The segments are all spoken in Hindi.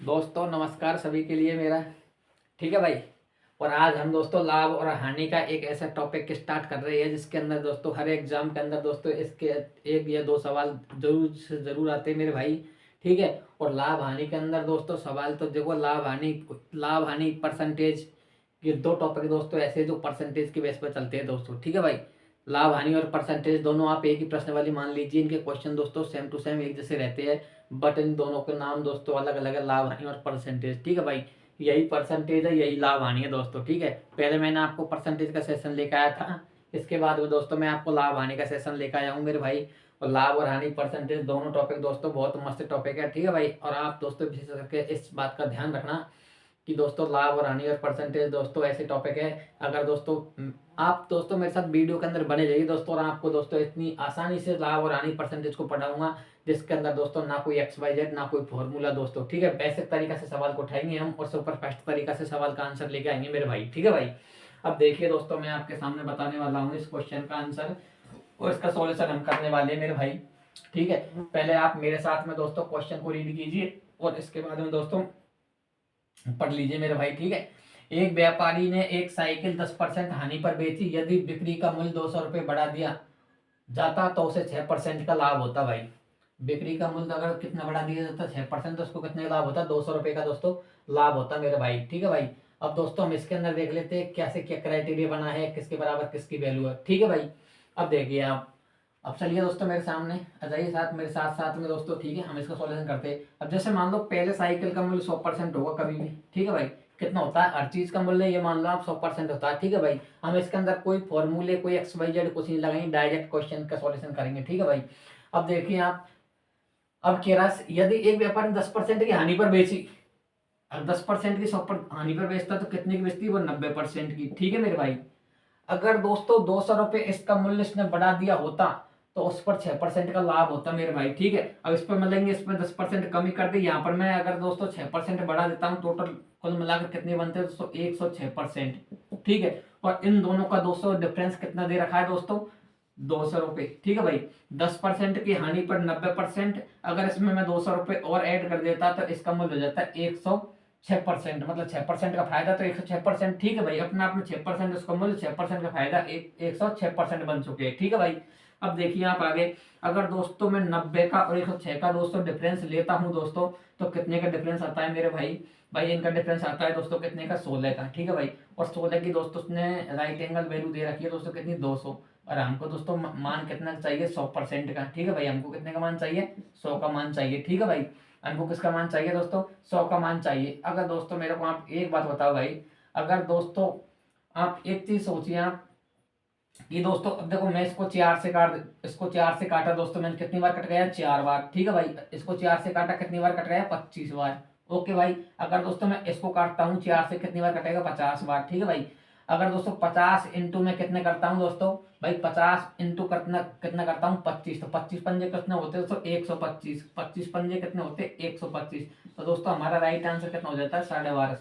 दोस्तों नमस्कार सभी के लिए मेरा। ठीक है भाई। और आज हम दोस्तों लाभ और हानि का एक ऐसा टॉपिक स्टार्ट कर रहे हैं जिसके अंदर दोस्तों हर एग्जाम के अंदर दोस्तों इसके एक या दो सवाल जरूर से जरूर आते हैं मेरे भाई। ठीक है। और लाभ हानि के अंदर दोस्तों सवाल तो देखो लाभ हानि परसेंटेज, ये दो टॉपिक दोस्तों ऐसे जो परसेंटेज की बेस पर चलते हैं दोस्तों। ठीक है भाई। लाभ हानि और परसेंटेज दोनों आप एक ही प्रश्न वाली मान लीजिए, इनके क्वेश्चन दोस्तों सेम टू सेम एक जैसे रहते हैं, बट इन दोनों के नाम दोस्तों अलग अलग है, लाभ हानि और परसेंटेज। ठीक है भाई। यही परसेंटेज है, यही लाभ हानि है दोस्तों। ठीक है। पहले मैंने आपको परसेंटेज का सेशन लेकर आया था, इसके बाद में दोस्तों मैं आपको लाभ हानि का सेशन लेकर आया हूँ मेरे भाई। और लाभ और हानि परसेंटेज दोनों टॉपिक दोस्तों बहुत मस्त टॉपिक है। ठीक है भाई। और आप दोस्तों विशेष करके इस बात का ध्यान रखना कि दोस्तों लाभ और हानि और परसेंटेज दोस्तों ऐसे टॉपिक है, अगर दोस्तों आप दोस्तों मेरे साथ वीडियो के अंदर बने जाइए दोस्तों, और आपको दोस्तों इतनी आसानी से लाभ और हानि परसेंटेज को पढ़ाऊंगा जिसके अंदर दोस्तों ना कोई XYZ ना कोई फॉर्मूला दोस्तों। ठीक है। बेसिक तरीका से सवाल को उठाएंगे हम और सुपर फास्ट तरीका से सवाल का आंसर लेके आएंगे मेरे भाई। ठीक है भाई। अब देखिए दोस्तों, मैं आपके सामने बताने वाला हूँ इस क्वेश्चन का आंसर और इसका सॉल्यूशन हम करने वाले हैं मेरे भाई। ठीक है। पहले आप मेरे साथ में दोस्तों क्वेश्चन को रीड कीजिए और इसके बाद में दोस्तों पढ़ लीजिए मेरे भाई। ठीक है। एक व्यापारी ने एक साइकिल 10% हानि पर बेची, यदि बिक्री का मूल्य 200 रुपये बढ़ा दिया जाता तो उसे 6% का लाभ होता भाई। बिक्री का मूल्य अगर कितना बढ़ा दिया जाता 6%, तो उसको कितने का लाभ होता, 200 रुपये का दोस्तों लाभ होता मेरे भाई। ठीक है भाई। अब दोस्तों हम इसके अंदर देख लेते हैं कैसे क्या क्राइटेरिया बना है, किसके बराबर किसकी वैल्यू है। ठीक है भाई। अब देखिए आप, अब चलिए दोस्तों मेरे सामने आ जाइए, साथ मेरे साथ साथ में दोस्तों। ठीक है। हम इसका सॉल्यूशन करते हैं। अब जैसे मान लो पहले साइकिल का मूल्य 100% होगा कभी भी। ठीक है भाई। कितना होता है हर चीज का मूल्य, ये मान लो आप 100% होता है। ठीक है भाई। हम इसके अंदर कोई फॉर्मूले कोई XYZ कुछ नहीं लगाएंगे, डायरेक्ट क्वेश्चन का सॉल्यूशन करेंगे। ठीक है भाई। अब देखिए आप, अब कह रहा यदि एक व्यापारी 10% की हानि पर बेची, अब 10% की 100 पर हानि पर बेचता तो कितने की बेचती, वो 90% की। ठीक है मेरे भाई। अगर दोस्तों 200 रुपये इसका मूल्य इसने बढ़ा दिया होता तो उस पर 6% का लाभ होता मेरे भाई। ठीक है। अब इस पर मिलेंगे, इसमें 10% कमी कर दी, यहाँ पर मैं अगर दोस्तों 6% बढ़ा देता हूँ, टोटल कुल मिलाकर कितने बनते हैं दोस्तों, 106%। ठीक है। और इन दोनों का दोस्तों डिफरेंस कितना दे रखा है दोस्तों, 200 रुपये। ठीक है भाई। 10% की हानि पर 90%, अगर इसमें मैं 200 रुपये और ऐड कर देता तो इसका मूल्य हो जाता है 106%, मतलब 6% का फायदा तो 106%। ठीक है भाई। अपने आप में 6% उसका मूल्य, 6% का फायदा 106% बन चुके हैं। ठीक है भाई। अब देखिए आप आगे, अगर दोस्तों मैं 90 का और 106 का दोस्तों डिफरेंस लेता हूँ दोस्तों, तो कितने का डिफरेंस आता है मेरे भाई, भाई इनका डिफरेंस आता है दोस्तों कितने का, 16 का। ठीक है भाई। और 16 की दोस्तों उसने राइट एंगल वैल्यू दे रखी है दोस्तों कितनी, 200। और हमको दोस्तों मान कितना चाहिए, 100% का। ठीक है भाई। हमको कितने का मान चाहिए, 100 का मान चाहिए। ठीक है भाई। हमको किसका मान चाहिए दोस्तों, 100 का मान चाहिए। अगर दोस्तों मेरे को आप एक बात बताओ भाई, अगर दोस्तों आप एक चीज सोचिए आप कि दोस्तों अब देखो मैं इसको 4 से काटा दोस्तों, मैंने कितनी बार कट गया, 4 बार। ठीक है भाई। इसको 4 से काटा कितनी बार कट गया, 25 बार। ओके भाई। अगर दोस्तों मैं इसको काटता हूँ 4 से, कितनी बार कटेगा, 50 बार। ठीक है भाई। अगर दोस्तों 50 इंटू में कितने करता हूँ दोस्तों, भाई 50 इंटू कितना कितना करता हूँ, 25, तो 25 पंजे कितने होते हैं दोस्तों, 125। 25 पंजे कितने होते हैं, 125। तो दोस्तों हमारा राइट आंसर कितना हो जाता है, 1250।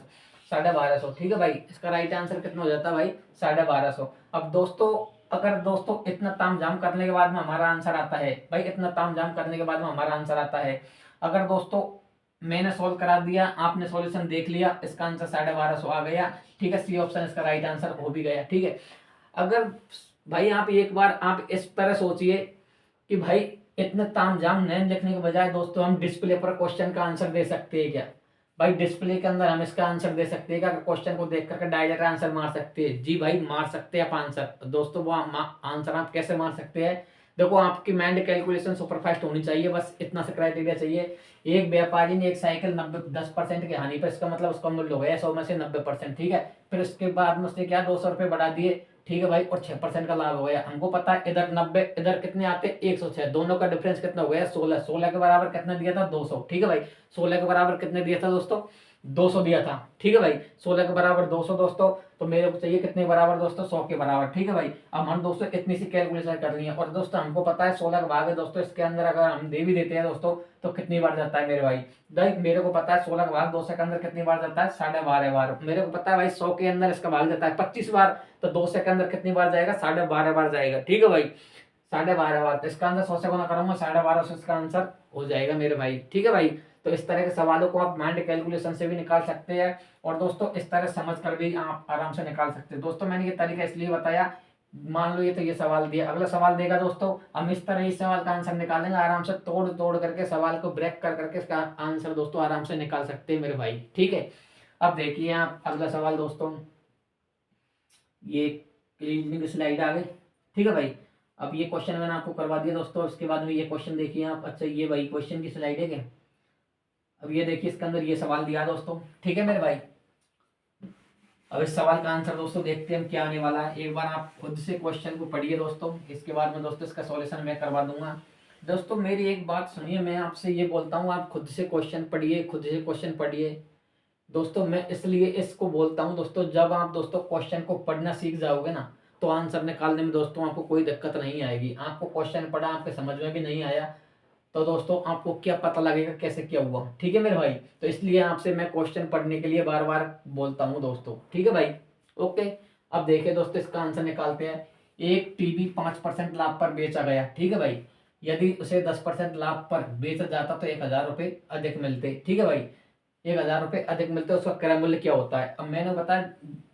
1250। ठीक है भाई। इसका राइट आंसर कितना हो जाता है भाई, 1250। अब दोस्तों अगर दोस्तों इतना तामझाम करने के बाद में हमारा आंसर आता है, भाई इतना तामझाम करने के बाद में हमारा आंसर आता है, अगर दोस्तों मैंने सोल्व करा दिया, आपने सॉल्यूशन देख लिया, इसका आंसर 1250 आ गया। ठीक है। सी ऑप्शन इसका राइट आंसर हो भी गया। ठीक है। अगर भाई आप एक बार आप इस तरह सोचिए कि भाई इतने तामझाम नहीं लिखने के बजाय दोस्तों हम डिस्प्ले पर क्वेश्चन का आंसर दे सकते हैं क्या, भाई डिस्प्ले के अंदर हम इसका आंसर दे सकते हैं क्या, क्वेश्चन को देख करके डायरेक्ट आंसर मार सकते हैं। जी भाई मार सकते हैं आप आंसर। तो दोस्तों वो आंसर आप कैसे मार सकते हैं, देखो आपकी माइंड कैलकुलेशन सुपरफास्ट होनी चाहिए, बस इतना सा क्राइटेरिया चाहिए। एक व्यापारी ने एक साइकिल 10% की हानि पर, इसका मतलब उसका मूल्य हो गया 100 में से 90%। ठीक है। फिर उसके बाद में उसने क्या 200 रुपये बढ़ा दिए। ठीक है भाई। और 6% का लाभ हो गया। हमको पता है इधर 90 इधर कितने आते, 106, दोनों का डिफरेंस कितना हो गया, 16। 16 के बराबर कितना दिया था, 200। ठीक है भाई। 16 के बराबर कितने दिया था दोस्तों, 200 दिया था। ठीक है भाई। 16 के बराबर 200 दोस्तों, तो मेरे को चाहिए कितने बराबर दोस्तों, 100 के बराबर। ठीक है भाई। अब हम दोस्तों इतनी सी कैलकुलेशन करनी है, और दोस्तों हमको पता है 16 का भाग है दोस्तों, इसके अंदर अगर हम दे भी देते हैं दोस्तों तो कितनी बार जाता है मेरे भाई, भाई मेरे को पता है 16 का भाग 200 के अंदर कितनी बार जाता है, 12.5 बार। मेरे को पता है भाई 100 के अंदर इसका भाग जाता है 25 बार, तो 200 के अंदर कितनी बार जाएगा, 12.5 बार जाएगा। ठीक है भाई। 12.5 बार, तो इसका आंसर 100 से गुना करूंगा 12.5 इसका आंसर हो जाएगा मेरे भाई। ठीक है भाई, तो इस तरह के सवालों को आप माइंड कैलकुलेशन से भी निकाल सकते हैं और दोस्तों इस तरह समझ कर भी आप आराम से निकाल सकते हैं। दोस्तों मैंने ये तरीका इसलिए बताया, मान लो ये तो ये सवाल दिया, अगला सवाल देगा दोस्तों, हम इस तरह इस सवाल का आंसर निकालेंगे आराम से, तोड़ तोड़ करके सवाल को ब्रेक कर करके इसका आंसर दोस्तों आराम से निकाल सकते हैं मेरे भाई। ठीक है, अब देखिए आप अगला सवाल दोस्तों, ये रीजनिंग की स्लाइड आ गई। ठीक है भाई, अब ये क्वेश्चन मैंने आपको करवा दिया दोस्तों, उसके बाद में ये क्वेश्चन देखिए आप। अच्छा ये भाई क्वेश्चन की स्लाइड है क्या? अब ये देखिए इसके अंदर ये सवाल दिया दोस्तों। ठीक है मेरे भाई, अब इस सवाल का आंसर दोस्तों देखते हैं हम क्या आने वाला है। एक बार आप खुद से क्वेश्चन को पढ़िए दोस्तों, इसके बाद में दोस्तों इसका सॉल्यूशन मैं करवा दूंगा। दोस्तों मेरी एक बात सुनिए, मैं आपसे ये बोलता हूँ आप खुद से क्वेश्चन पढ़िए, खुद से क्वेश्चन पढ़िए दोस्तों। मैं इसलिए इसको बोलता हूँ दोस्तों, जब आप दोस्तों क्वेश्चन को पढ़ना सीख जाओगे ना, तो आंसर निकालने में दोस्तों आपको कोई दिक्कत नहीं आएगी। आपको क्वेश्चन पढ़ा, आपके समझ में भी नहीं आया, तो दोस्तों आपको क्या पता लगेगा कैसे क्या हुआ। ठीक है मेरे भाई, तो इसलिए आपसे मैं क्वेश्चन पढ़ने के लिए बार बार बोलता हूँ दोस्तों। ठीक है भाई, ओके। अब देखिए दोस्तों इसका आंसर निकालते हैं। एक टीवी 5% लाभ पर बेचा गया। ठीक है भाई, यदि उसे 10% लाभ पर बेचा जाता तो 1,000 रुपये अधिक मिलते। ठीक है भाई, 1,000 रुपये अधिक मिलते, उसका क्रय मूल्य क्या होता है? अब मैंने बताया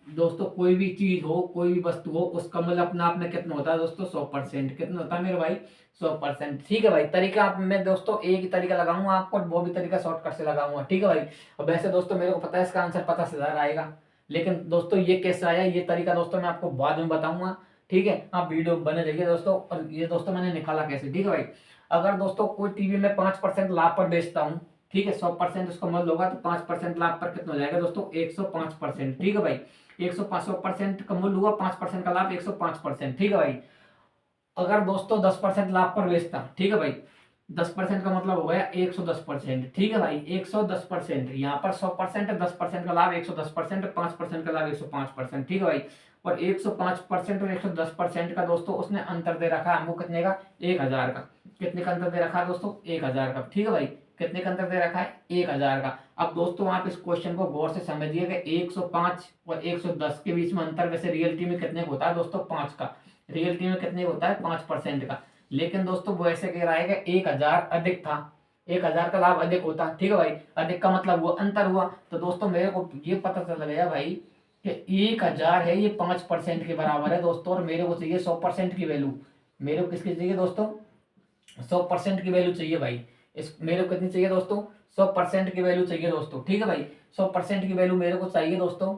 दोस्तों, कोई भी चीज हो, कोई भी वस्तु हो, उसका मूल्य अपने आप में कितना होता है दोस्तों? 100%। कितना होता है मेरे भाई? 100%। ठीक है भाई, तरीका आप मैं दोस्तों एक ही तरीका लगाऊंगा आपको, वो भी तरीका शॉर्टकट से लगाऊंगा। ठीक है भाई, अब वैसे दोस्तों मेरे को पता है इसका आंसर 50,000 आएगा, लेकिन दोस्तों ये कैसे आया ये तरीका दोस्तों मैं आपको बाद में बताऊंगा। ठीक है, आप वीडियो बने रहिए दोस्तों। और ये दोस्तों मैंने निकाला कैसे, ठीक है भाई, अगर दोस्तों कोई टीवी में 5% लाभ पर बेचता हूँ, ठीक है, 100% उसका मूल्य होगा, तो 5% लाभ पर कितना हो जाएगा दोस्तों? 105%। ठीक है भाई, 105% का मूल्य हुआ, 5% का लाभ 105%। ठीक है भाई, अगर दोस्तों 10% लाभ पर बेचता, ठीक है भाई, 10% का मतलब हो गया 110%। ठीक है भाई, 110%, यहाँ पर 100% है, 10% का लाभ 110%, 5% का लाभ 105%। ठीक है भाई, और 105% और 110% का दोस्तों उसने अंतर दे रखा है हमको कितने का? 1,000 का। कितने का अंतर दे रखा है दोस्तों? 1,000 का। ठीक है भाई, कितने का अंतर दे रखा है? 1,000 का। अब दोस्तों आप इस क्वेश्चन को गौर से समझिएगा, 105 और 110 के बीच में अंतर वैसे रियलिटी में कितने होता है दोस्तों? 5 का। रियलिटी में कितने होता है? 5% का। लेकिन दोस्तों वो ऐसे कह रहा है कि 1,000 अधिक था, 1,000 का लाभ अधिक होता। ठीक है भाई, अधिक का मतलब हुआ अंतर हुआ, तो दोस्तों मेरे को ये पता चल गया भाई कि 1,000 है ये 5% के बराबर है दोस्तों, और मेरे को चाहिए 100% की वैल्यू। मेरे को किसकी चाहिए दोस्तों? 100% की वैल्यू चाहिए भाई। इस मेरे को कितनी चाहिए दोस्तों? 100% की वैल्यू चाहिए दोस्तों। ठीक है भाई, 100% की वैल्यू मेरे को चाहिए दोस्तों।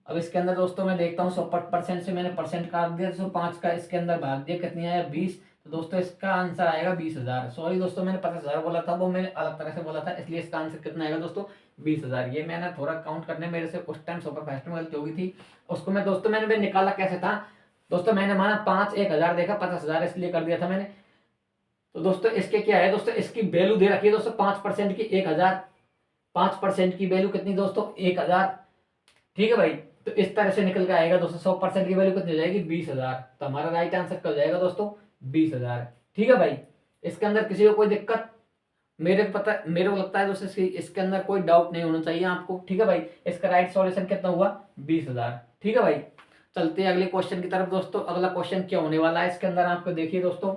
अब इसके अंदर दोस्तों मैं देखता हूँ 100% से मैंने परसेंट काट दिया, तो 5 का इसके अंदर भाग दिया, कितनी आया? 20। तो दोस्तों इसका आंसर आएगा 20,000। सॉरी दोस्तों, मैंने 50,000 बोला था, वो मैंने अलग तरह से बोला था, इसलिए इसका आंसर कितना आएगा दोस्तों? 20,000। ये मैंने थोड़ा काउंट करने मेरे से कुछ टाइम सुपर फास्ट में गलती हो गई थी, उसको मैं दोस्तों मैंने निकाला कैसे था दोस्तों, मैंने माना 5 1,000 देखा 50,000 इसलिए कर दिया था मैंने। तो दोस्तों इसके क्या है दोस्तों, इसकी वैल्यू दे रखी है दोस्तों 5% की 1,000। 5% की वैल्यू कितनी दोस्तों? 1,000। ठीक है भाई, तो इस तरह से निकल के आएगा दोस्तों, 100% की वैल्यू कितनी हो जाएगी? 20,000। तो हमारा राइट आंसर क्या हो जाएगा दोस्तों? 20,000। ठीक है भाई, इसके अंदर किसी को कोई दिक्कत? मेरे को लगता है दोस्तों इसके अंदर कोई डाउट नहीं होना चाहिए आपको। ठीक है भाई, इसका राइट सॉल्यूशन कितना हुआ? 20,000। ठीक है भाई, चलते हैं अगले क्वेश्चन की तरफ दोस्तों। अगला क्वेश्चन क्या होने वाला है इसके अंदर आपको देखिए दोस्तों,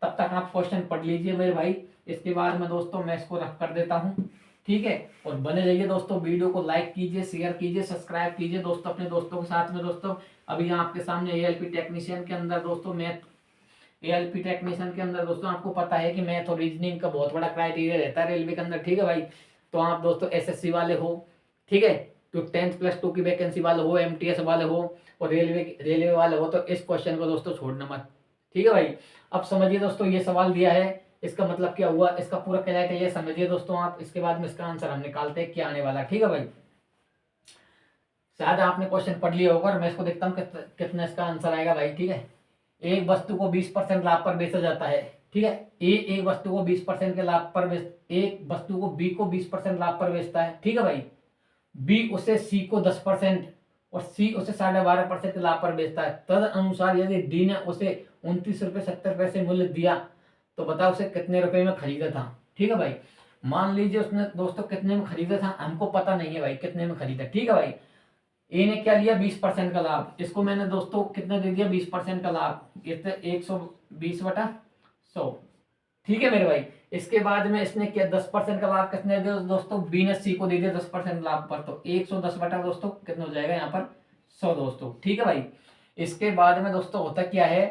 तब तक आप क्वेश्चन पढ़ लीजिए मेरे भाई, इसके बाद में दोस्तों मैं इसको रख कर देता हूँ। ठीक है, और बने रहिए दोस्तों, वीडियो को लाइक कीजिए, शेयर कीजिए, सब्सक्राइब कीजिए दोस्तों अपने दोस्तों के साथ में दोस्तों। अभी आपके सामने एएलपी टेक्नीशियन के अंदर दोस्तों एएलपी टेक्नीशियन के अंदर दोस्तों आपको पता है कि मैथ और रीजनिंग का बहुत बड़ा क्राइटेरिया रहता है रेलवे के अंदर। ठीक है भाई, तो आप दोस्तों एसएससी वाले हो, ठीक है, तो 10th+2 की वैकेंसी वाले हो, एमटीएस वाले हो, और रेलवे वाले हो, तो इस क्वेश्चन को दोस्तों छोड़ना मत। ठीक है भाई, अब समझिए दोस्तों ये सवाल दिया है, इसका मतलब क्या हुआ, इसका पूरा क्राइटेरिया समझिए दोस्तों आप, इसके बाद में इसका आंसर हम निकालते हैं क्या आने वाला। ठीक है भाई, शायद आपने क्वेश्चन पढ़ लिया होगा, और मैं इसको देखता हूँ कितना इसका आंसर आएगा भाई। ठीक है, एक वस्तु को 20% लाभ पर बेचा जाता है। ठीक है, एक वस्तु को 20% के लाभ पर एक वस्तु को बी को 20% लाभ पर बेचता है। ठीक है भाई, बी उसे सी को 10% और सी उसे 12.5% के लाभ पर बेचता है। तद अनुसार यदि डी ने उसे 29.70 रुपये मूल्य दिया, तो बताओ उसे कितने रुपए में खरीदा था। ठीक है भाई, मान लीजिए उसने दोस्तों कितने में खरीदा था, हमको पता नहीं है भाई कितने में खरीदा। ठीक है भाई, ए ने क्या लिया 20% का लाभ, इसको मैंने दोस्तों कितना दे दिया 20% का लाभ, ये 120/100। ठीक है मेरे भाई। इसके बाद में इसने क्या 10% का लाभ कितने दिया दोस्तों, बी ने सी को दे दिया 10% लाभ पर, तो 110 दोस्तों कितना हो जाएगा यहाँ पर 100 दोस्तों। ठीक है भाई। इसके बाद में दोस्तों होता क्या है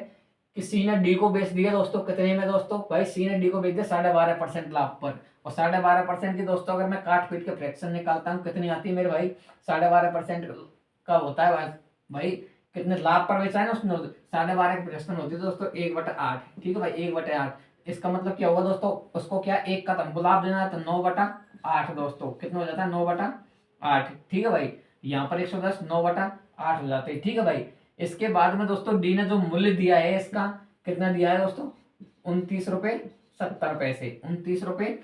कि सी ने डी को बेच दिया दोस्तों कितने में दोस्तों, भाई सी ने डी को बेच दिया 12.5% लाभ पर, और 12.5% की दोस्तों अगर मैं काट पीट के फ्रैक्शन निकालता हूँ कितनी आती है मेरे भाई, 12.5% का होता है भाई कितने लाभ पर बेचा है ना उसने, 12.5 की फ्रैक्शन होती है दोस्तों 1/8। ठीक है भाई 1/8। इसका मतलब क्या होगा दोस्तों, उसको क्या एक का हमको लाभ देना है तो 9/8 दोस्तों कितना हो जाता है 9/8। ठीक है भाई। यहाँ पर 110 9/8 हो जाते हैं। ठीक है भाई। इसके बाद में दोस्तों डी ने जो मूल्य दिया है इसका कितना दिया है दोस्तों, 29.70 रुपए, 29.70 रुपए।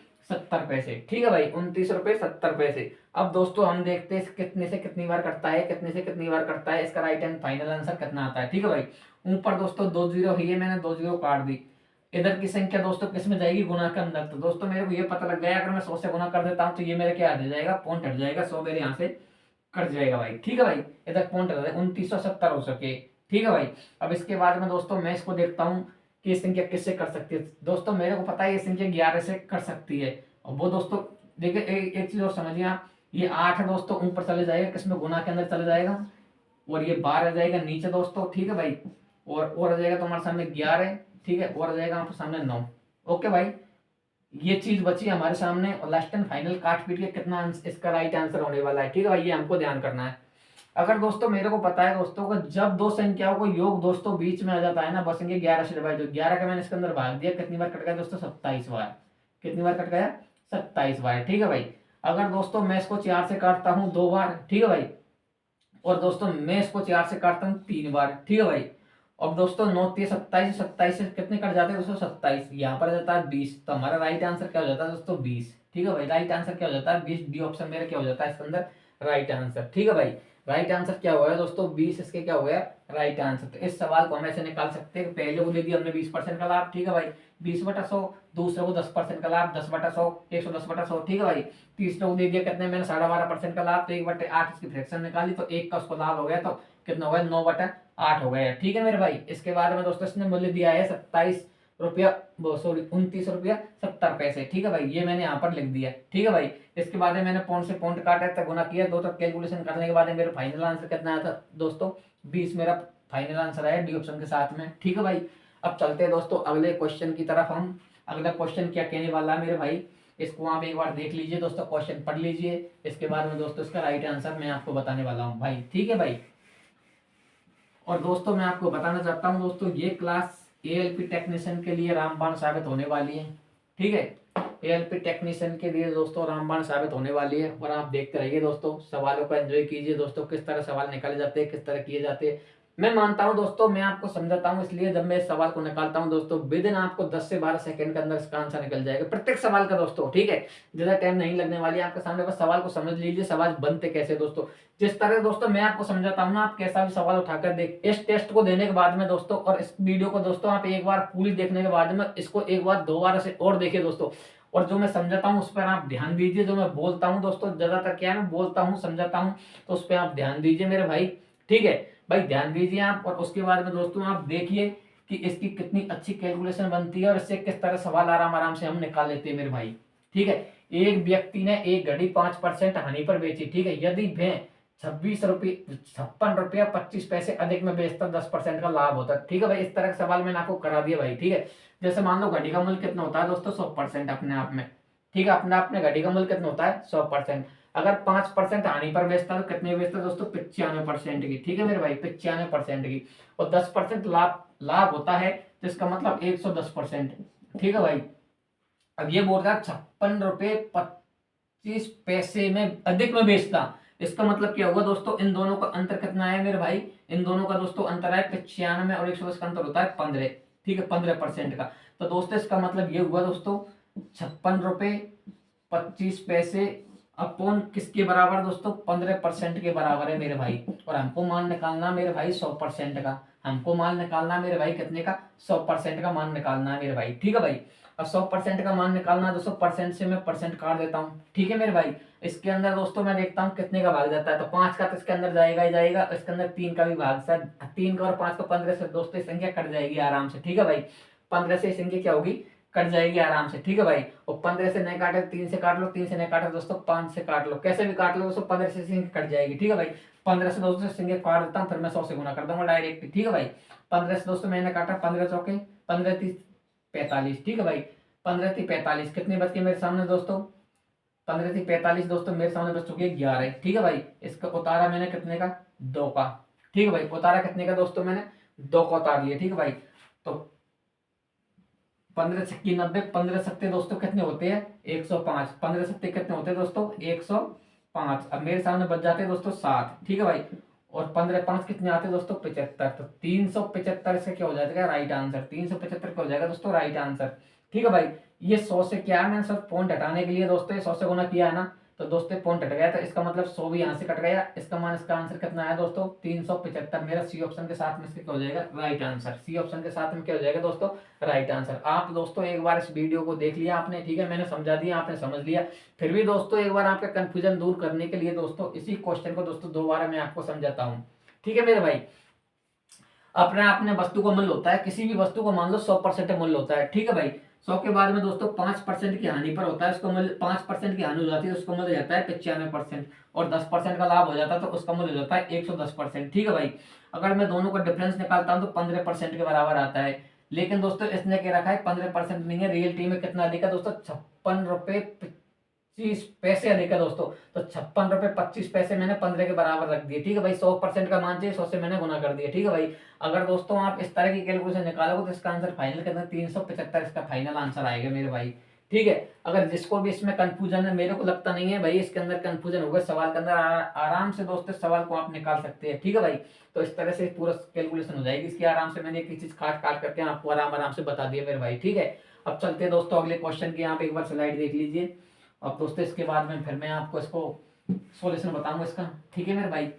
ठीक है भाई 29.70 रुपए। अब दोस्तों हम देखते हैं कितने से कितनी बार कटता है, कितने से कितनी बार कटता है, इसका राइट एंड फाइनल आंसर कितना आता है। ठीक है भाई। ऊपर दोस्तों 2 जीरो है, मैंने 2 जीरो काट दी। इधर की संख्या दोस्तों किस में जाएगी, गुना के अंदर। तो दोस्तों मेरे को ये पता लग गया अगर मैं 100 से गुना कर देता हूँ तो ये मेरे क्या आ जाएगा, पॉइंट हट जाएगा, 100 मेरे यहाँ से कट जाएगा भाई। ठीक है भाई। इधर पॉइंट हट जाएगा 2970 हो सके। ठीक है भाई। अब इसके बाद में दोस्तों मैं इसको देखता हूँ कि ये संख्या किससे कर सकती है। दोस्तों मेरे को पता है ये संख्या 11 से कर सकती है, और वो दोस्तों देखिए एक चीज और समझिए आप, ये 8 दोस्तों ऊपर चले जाएगा, किसमें गुना के अंदर चले जाएगा, और ये 12 जाएगा नीचे दोस्तों। ठीक है भाई। और आ जाएगा तो हमारे सामने 11। ठीक है। और आ जाएगा हमारे सामने 9। ओके भाई। ये चीज बची हमारे सामने, और लास्ट एंड फाइनल काट पीट के कितना इसका राइट आंसर होने वाला है। ठीक है भाई। ये हमको ध्यान करना है। अगर दोस्तों मेरे को पता है दोस्तों को जब दो संख्याओं को योग दोस्तों बीच में आ जाता है ना, बस संख्या 11 से डिवाइड हो, 11 का मैंने इसके अंदर भाग दिया, कितनी बार कट गया दोस्तों 27 बार। कितनी बार कट गया 27 बार। ठीक है भाई। अगर दोस्तों मैं इसको 4 से काटता हूँ 2 बार। ठीक है भाई। और दोस्तों मैं इसको 4 से काटता हूँ 3 बार। ठीक है भाई। अब दोस्तों 9 3 27, 27 से कितने कट जाते हैं दोस्तों 27, यहाँ पर जाता है 20, तो हमारा राइट आंसर क्या हो जाता है दोस्तों 20। ठीक है भाई। राइट आंसर क्या हो जाता है 20, डी ऑप्शन मेरा क्या हो जाता है इसके अंदर राइट आंसर। ठीक है भाई। राइट आंसर क्या हुआ है दोस्तों 20, इसके क्या हुआ है राइट आंसर। तो इस सवाल को हम ऐसे निकाल सकते हैं, पहले को दे दिया हमने 20% का लाभ। ठीक है भाई 20/100, दूसरे को 10% का लाभ 10/100, 110/100। ठीक है भाई। तीसरे को दे दिया कितने मैंने 12.5% का लाभ, तो 1/8 इसकी फ्रैक्शन निकाली, तो एक का उसको लाभ हो गया, तो कितना हो गया 9/8 हो गया। ठीक है मेरे भाई। इसके बाद में दोस्तों इसने मूल्य दिया है 27 रुपया, सॉरी 29.70 रुपए। ठीक है भाई। ये मैंने यहाँ पर लिख दिया। ठीक है भाई। इसके बाद में मैंने पॉइंट से पॉइंट काटा तक गुना किया, दो तक कैलकुलेशन करने के बाद मेरा फाइनल आंसर कितना आया था दोस्तों 20, मेरा फाइनल आंसर आया डी ऑप्शन के साथ में। ठीक है भाई। अब चलते हैं दोस्तों अगले क्वेश्चन की तरफ। हम अगला क्वेश्चन क्या कहने वाला है मेरे भाई, इसको आप एक बार देख लीजिए दोस्तों, क्वेश्चन पढ़ लीजिए। इसके बाद में दोस्तों इसका राइट आंसर मैं आपको बताने वाला हूँ भाई। ठीक है भाई। और दोस्तों मैं आपको बताना चाहता हूँ दोस्तों, ये क्लास एएलपी टेक्नीशियन के लिए रामबाण साबित होने वाली है। ठीक है। एएलपी टेक्नीशियन के लिए दोस्तों रामबाण साबित होने वाली है, और आप देखते रहिए दोस्तों, सवालों का एंजॉय कीजिए दोस्तों, किस तरह सवाल निकाले जाते हैं, किस तरह किए जाते हैं। मैं मानता हूं दोस्तों, मैं आपको समझाता हूं, इसलिए जब मैं इस सवाल को निकालता हूं दोस्तों विद इन आपको 10 से 12 सेकंड के अंदर इसका आंसर निकल जाएगा प्रत्येक सवाल का दोस्तों। ठीक है। ज्यादा टाइम नहीं लगने वाली है आपके सामने, बस सवाल को समझ लीजिए, सवाल बनते कैसे दोस्तों। जिस तरह दोस्तों मैं आपको समझाता हूँ ना, आप कैसा भी सवाल उठाकर देख, इस टेस्ट को देने के बाद में दोस्तों, और इस वीडियो को दोस्तों आप एक बार पूरी देखने के बाद में इसको एक बार 2 बार से और देखिए दोस्तों, और जो मैं समझाता हूँ उस पर आप ध्यान दीजिए। जो मैं बोलता हूँ दोस्तों, ज्यादातर क्या है मैं बोलता हूँ समझाता हूँ, तो उस पर आप ध्यान दीजिए मेरे भाई। ठीक है भाई। ध्यान दीजिए आप, और उसके बाद में दोस्तों आप देखिए कि इसकी कितनी अच्छी कैलकुलेशन बनती है, और इससे किस तरह सवाल आराम आराम से हम निकाल लेते हैं मेरे भाई। ठीक है। एक व्यक्ति ने एक घड़ी 5% हानि पर बेची। ठीक है। यदि वह 56 रुपया अधिक में बेचता 10% का लाभ होता है। ठीक है भाई। इस तरह का सवाल मैंने आपको करा दिया भाई। ठीक है। जैसे मान लो घड़ी का मूल्य कितना होता है दोस्तों 100% अपने आप में। ठीक है। अपने आप में घड़ी का मूल्य कितना होता है 100%। अगर 5% हानि पर बेचता है तो कितने बेचता है दोस्तों 95% की। ठीक है मेरे भाई 95% की। और 10% लाभ लाभ होता है, तो इसका मतलब 110%। ठीक है भाई। अब ये बोल रहा है 56 रुपये 25 पैसे में अधिक में बेचता, इसका मतलब क्या हुआ दोस्तों, इन दोनों का अंतर कितना है मेरे भाई, इन दोनों का दोस्तों अंतर है 95 और 110 का अंतर होता है 15। ठीक है 15% का। तो दोस्तों इसका मतलब ये हुआ दोस्तों 56 रुपये 25 पैसे अपॉन किसके बराबर दोस्तों 15% के बराबर है मेरे भाई। और हमको मान निकालना मेरे भाई 100% का, हमको मान निकालना मेरे भाई कितने का 100% का मान निकालना है मेरे भाई। ठीक है भाई। अब 100% का मान निकालना है दोस्तों, परसेंट से मैं परसेंट काट देता हूँ, ठीक है मेरे भाई। इसके अंदर दोस्तों मैं देखता हूँ कितने का भाग जाता है, तो 5 का तो इसके अंदर जाएगा ही जाएगा, इसके अंदर 3 का भी भाग, सर 3 का और 5 का 15 से दोस्तों संख्या कट जाएगी आराम से, ठीक है भाई। 15 से संख्या क्या होगी, कट जाएगी आराम से, ठीक है भाई। और 15 से नहीं काटे 3 से काट लो, 3 से नहीं काटे दोस्तों 5 से काट लो, कैसे भी काट लो दोस्तों, 15 से संख्या कट जाएगी, ठीक है भाई। 15 से दोस्तों संख्या काट देता हूँ, फिर मैं 100 से गुना कर दूंगा डायरेक्ट, ठीक है भाई। 15 से दोस्तों मैंने काटा, 15 चौके 15 30 45, ठीक है भाई। 15 30 45 कितने बच के मेरे सामने दोस्तों, 15 30 45 दोस्तों मेरे सामने बच चुके 11, ठीक है भाई। इसका उतारा मैंने कितने का, 2 का, ठीक है भाई। उतारा कितने का दोस्तों, मैंने 2 का उतार लिया, ठीक है भाई। तो 15 छक्की 90, 15 सत्ते दोस्तों कितने होते हैं, 105। 15 सत्ते कितने होते हैं दोस्तों, 105। अब मेरे सामने बच जाते हैं दोस्तों 7, ठीक है भाई। और 15 5 कितने आते हैं दोस्तों, 75। तो 375 इसका क्या हो जाएगा, राइट आंसर। 375 का हो जाएगा दोस्तों राइट आंसर, ठीक है भाई। ये 100 से क्या है, मैंने सब पॉइंट हटाने के लिए दोस्तों 100 से गुना किया है ना, तो दोस्तों पॉइंट हट गया, तो इसका मतलब 100 भी यहाँ से कट गया। इसका मान, इसका आंसर कितना आया दोस्तों, 375। मेरा सी ऑप्शन के साथ में इसका क्या हो जाएगा, राइट आंसर। सी ऑप्शन के साथ में क्या हो जाएगा दोस्तों, राइट आंसर। आप दोस्तों एक बार इस वीडियो को देख लिया आपने, ठीक है, मैंने समझा दिया, आपने समझ लिया। फिर भी दोस्तों एक बार आपका कंफ्यूजन दूर करने के लिए दोस्तों इसी क्वेश्चन को दोस्तों दोबारा मैं आपको समझाता हूँ, ठीक है मेरे भाई। अपने वस्तु का मूल्य होता है, किसी भी वस्तु को मान लो 100% मूल्य होता है, ठीक है भाई। 100 के बाद में दोस्तों 5% की हानि पर होता है, उसका मूल्य 5% की हानि हो जाती है, उसका मूल्य जाता है 95%। और 10% का लाभ हो जाता है तो उसका मूल्य हो जाता है 110%, ठीक है भाई। अगर मैं दोनों का डिफरेंस निकालता हूं तो 15% के बराबर आता है। लेकिन दोस्तों इसने क्या रखा है, 15% नहीं है, रियलिटी में कितना अधिक है दोस्तों, 56 रुपए 25 पैसे अधिक है दोस्तों। तो 56 रुपए 25 पैसे मैंने 15 के बराबर रख दिए, ठीक है भाई। 100% का मान चाहिए, 100 से मैंने गुना कर दिया, ठीक है भाई। अगर दोस्तों आप इस तरह की कैलकुलेशन निकालोगे तो इसका आंसर फाइनल कितना, 375 इसका फाइनल आंसर आएगा मेरे भाई, ठीक है। अगर जिसको भी इसमें कंफ्यूजन है, मेरे को लगता नहीं है भाई इसके अंदर कंफ्यूजन होगा, सवाल के अंदर आराम से दोस्तों सवाल को आप निकाल सकते हैं, ठीक है भाई। तो इस तरह से पूरा कैलकुलेशन हो जाएगी इसकी आराम से। मैंने एक चीज काट काट करके आपको आराम आराम से बता दिया मेरे भाई, ठीक है। अब चलते हैं दोस्तों अगले क्वेश्चन की, आप एक बार स्लाइड देख लीजिए। अब दोस्तों इसके बाद में फिर मैं आपको इसको सॉल्यूशन बताऊंगा इसका, ठीक है मेरे भाई।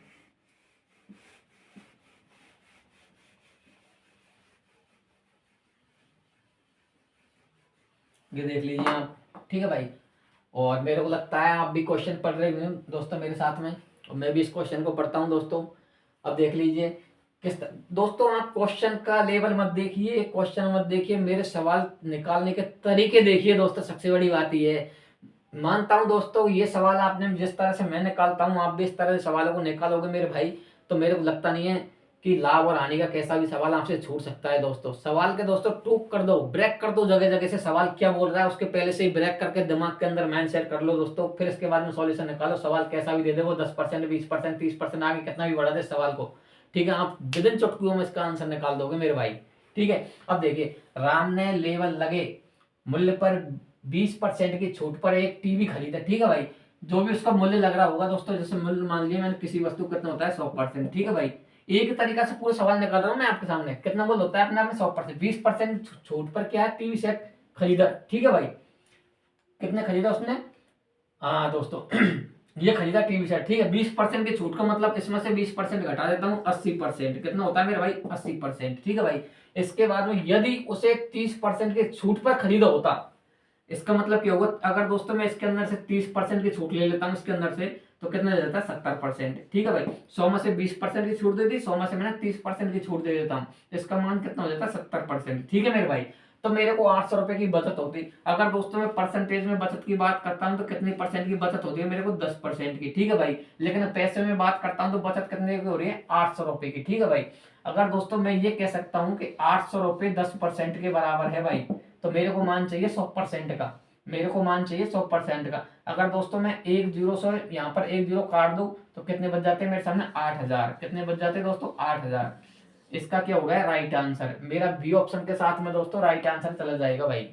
ये देख लीजिए आप, ठीक है भाई। और मेरे को लगता है आप भी क्वेश्चन पढ़ रहे हुए दोस्तों मेरे साथ में, और मैं भी इस क्वेश्चन को पढ़ता हूं दोस्तों। अब देख लीजिए दोस्तों, आप क्वेश्चन का लेवल मत देखिए, क्वेश्चन मत देखिए, मेरे सवाल निकालने के तरीके देखिए दोस्तों। सबसे बड़ी बात ये है, मानता हूं दोस्तों ये सवाल आपने जिस तरह से मैं निकालता हूं आप भी इस तरह से सवालों को निकालोगे मेरे भाई, तो मेरे को लगता नहीं है कि लाभ और हानि का कैसा भी सवाल आपसे छूट सकता है दोस्तों। सवाल के दोस्तों टूक कर दो, ब्रेक कर दो, जगह जगह से सवाल क्या बोल रहा है उसके पहले से ही ब्रेक करके दिमाग के अंदर माइंड सेट कर लो दोस्तों। फिर इसके बाद में सॉल्यूशन निकालो, सवाल कैसा भी दे दे, वो 10% 20% 30% आगे कितना भी बढ़ा दे सवाल को, ठीक है, आप विद इन चुटकियों में इसका आंसर निकाल दोगे मेरे भाई, ठीक है। अब देखिए, राम ने लेवल लगे मूल्य पर 20% की छूट पर एक टीवी खरीदा, ठीक है भाई। जो भी उसका मूल्य लग रहा होगा दोस्तों, जैसे मूल्य मान लिया मैंने किसी वस्तु का कितना होता है 100%, ठीक है भाई। एक तरीका से पूरा सवाल निकाल रहा हूं मैं आपके सामने, कितना मूल्य होता है अपने आप में 100%, 20% छूट पर क्या है, टीवी सेट खरीदा, ठीक है भाई। कितने खरीदा उसने, हाँ दोस्तों ये खरीदा टीवी सेट, ठीक है। 20% की छूट का मतलब इसमें से 20% घटा देता हूँ, 80%, कितना होता है मेरे भाई 80%, ठीक है भाई। इसके बाद में यदि उसे 30% की छूट पर खरीदा होता, इसका मतलब क्या होगा, अगर दोस्तों मैं इसके अंदर से 30% की छूट ले लेता हूँ इसके अंदर से, तो कितना दे देता है 70%, ठीक है भाई। 100 में से 20% की छूट दे दी, 100 में से मैंने 30% की छूट दे देता हूँ, इसका मान कितना हो जाता है 70%, ठीक है मेरे भाई। तो मेरे को 800 रुपए की बचत होती। अगर दोस्तों मैं परसेंटेज में बचत की बात करता हूँ तो कितनी परसेंट की बचत होती है मेरे को, 10% की, ठीक है भाई। लेकिन पैसे में बात करता हूँ तो बचत कितने की हो रही है, 800 रुपए की, ठीक है भाई। अगर दोस्तों मैं ये कह सकता हूँ कि 800 रुपए 10% के बराबर है भाई, तो मेरे को मान चाहिए 100% का, मेरे को मान चाहिए 100% का। अगर दोस्तों मैं एक जीरो से यहाँ पर एक जीरो काट दूं तो कितने बच जाते हैं मेरे सामने, 8000, कितने बच जाते हैं दोस्तों 8000। इसका क्या हो गया, राइट आंसर। मेरा बी ऑप्शन के साथ में दोस्तों राइट आंसर चला जाएगा भाई,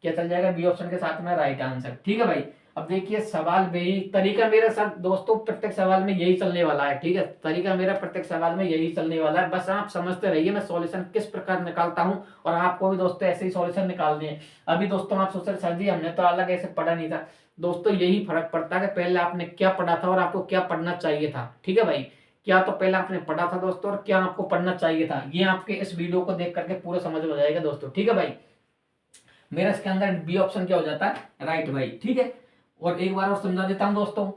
क्या चल जाएगा, बी ऑप्शन के साथ में राइट आंसर, ठीक है भाई। अब देखिए सवाल भी तरीका मेरा सब दोस्तों प्रत्येक सवाल में यही चलने वाला है, ठीक है। तरीका मेरा प्रत्येक सवाल में यही चलने वाला है, बस आप समझते रहिए मैं सॉल्यूशन किस प्रकार निकालता हूं, और आपको भी दोस्तों ऐसे ही सॉल्यूशन निकालने हैं। अभी दोस्तों आप सोच रहे सर जी हमने तो अलग ऐसे पढ़ा नहीं था, दोस्तों यही फर्क पड़ता है कि पहले आपने क्या पढ़ा था और आपको क्या पढ़ना चाहिए था, ठीक है भाई। क्या तो पहले आपने पढ़ा था दोस्तों और क्या आपको पढ़ना चाहिए था, ये आपके इस वीडियो को देख करके पूरा समझ में आ जाएगा दोस्तों, ठीक है भाई। मेरा इसके अंदर बी ऑप्शन क्या हो जाता है, राइट भाई। ठीक है, और एक बार और समझा देता हूं दोस्तों।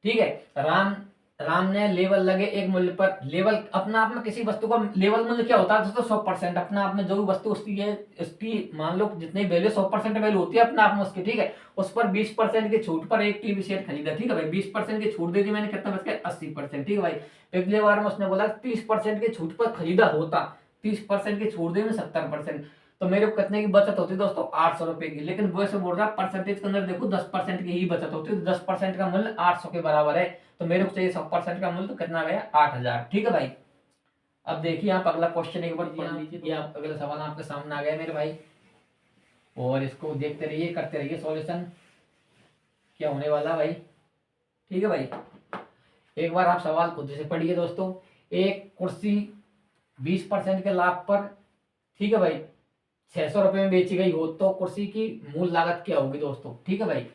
ठीक है, राम राम ने लेवल लगे एक मूल्य पर, लेवल अपना आप में किसी वस्तु का लेवल मूल्य क्या होता है दोस्तों, 100%। अपना आप में जो भी वस्तु उसकी है, उसकी मान लो जितनी वैल्यू 100% वैल्यू होती है अपना आप में उसकी। ठीक है, उस पर 20% की छूट पर एक टीवी सेट खरीदा। ठीक है भाई, 20% की छूट दे दी मैंने, कितना बच गया, 80%। ठीक है भाई, पिछले बार में उसने बोला 30% की छूट पर खरीदा होता, 30% की छूट दी मैंने 70%, तो मेरे को कितने की बचत होती है दोस्तों, 800 रुपए की। लेकिन वो ऐसे बोल रहा है परसेंटेज के अंदर देखो 10% की ही बचत होती है, तो 10% का मूल्य 800 के बराबर है, तो मेरे को चाहिए 100% का मूल्य, तो कितना गया, 8000। ठीक है भाई, अब देखिए आप अगला क्वेश्चन एक बार पढ़ लीजिए। ये आप अगला सवाल आपके सामने आ गया मेरे भाई, और इसको देखते रहिए, करते रहिए सॉल्यूशन, क्या होने वाला भाई। ठीक है भाई, एक बार आप सवाल खुद से पढ़िए दोस्तों। एक कुर्सी 20% के लाभ पर, ठीक है भाई, 600 रुपए में बेची गई हो, तो कुर्सी की मूल लागत क्या होगी दोस्तों। ठीक है भाई,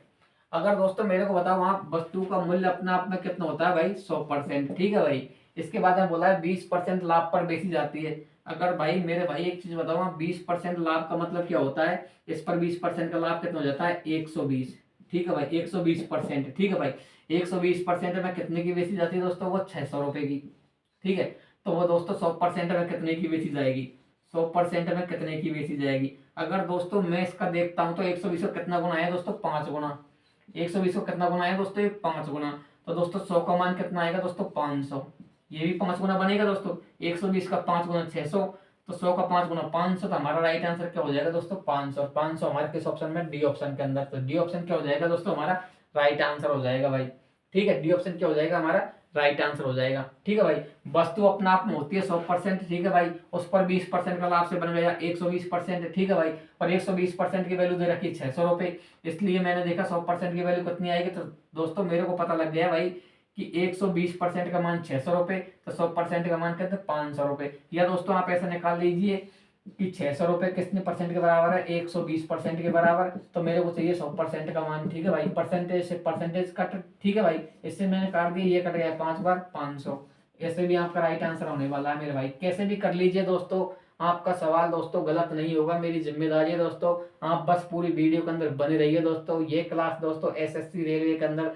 अगर दोस्तों मेरे को बताओ वहां वस्तु का मूल्य अपने आप में कितना होता है भाई, 100%। ठीक है भाई, इसके बाद में बोला है 20% लाभ पर बेची जाती है। अगर भाई मेरे भाई एक चीज बताओ, 20% लाभ का मतलब क्या होता है, इस पर 20% का लाभ कितना हो जाता है, 120। ठीक है भाई, 120%। ठीक है भाई, 120% में कितने की बेची जाती है दोस्तों, वो 600 रुपए की। ठीक है, तो वो दोस्तों 100% में कितने की बेची जाएगी, 100% में कितने की बेची जाएगी। अगर दोस्तों मैं इसका देखता हूं तो 120 का कितना गुना है दोस्तों, 5 गुना। 120 को कितना गुना है दोस्तों, ये 5 गुना। तो दोस्तों 100 का मान कितना आएगा दोस्तों, 500। ये भी 5 गुना बनेगा दोस्तों, 120 का 5 गुना 600, तो 100 का 5 गुना 500। तो हमारा राइट आंसर क्या हो जाएगा दोस्तों, 500। 500 हमारे किस ऑप्शन में, डी ऑप्शन के अंदर। तो डी ऑप्शन क्या हो जाएगा दोस्तों, हमारा राइट आंसर हो जाएगा भाई। ठीक है, डी ऑप्शन क्या हो जाएगा, हमारा राइट आंसर हो जाएगा। ठीक है भाई, वस्तु अपना आप में होती है 100%। ठीक है भाई, उस पर 20% का लाभ से बन गया 120%। ठीक है भाई, और 120% की वैल्यू दे रखी है 600 रुपए, इसलिए मैंने देखा 100% की वैल्यू कितनी आएगी। तो दोस्तों मेरे को पता लग गया भाई कि 120% का मान 600 रुपए, तो 100% का मान कितना, 500 रुपए। या दोस्तों आप ऐसा निकाल लीजिए कि 600 रुपए कितने परसेंट के बराबर है, 120% के बराबर। तो मेरे को चाहिए 100% का मान। ठीक है भाई, परसेंटेज से परसेंटेज कट। ठीक है भाई, इससे मैंने काट दिया, ये कट गया 5 बार 500। ऐसे भी आपका राइट आंसर होने वाला है मेरे भाई, कैसे भी कर लीजिए दोस्तों। आपका सवाल दोस्तों गलत नहीं होगा, मेरी जिम्मेदारी है दोस्तों। आप बस पूरी वीडियो के अंदर बने रहिए दोस्तों। ये क्लास दोस्तों एसएससी रेलवे के अंदर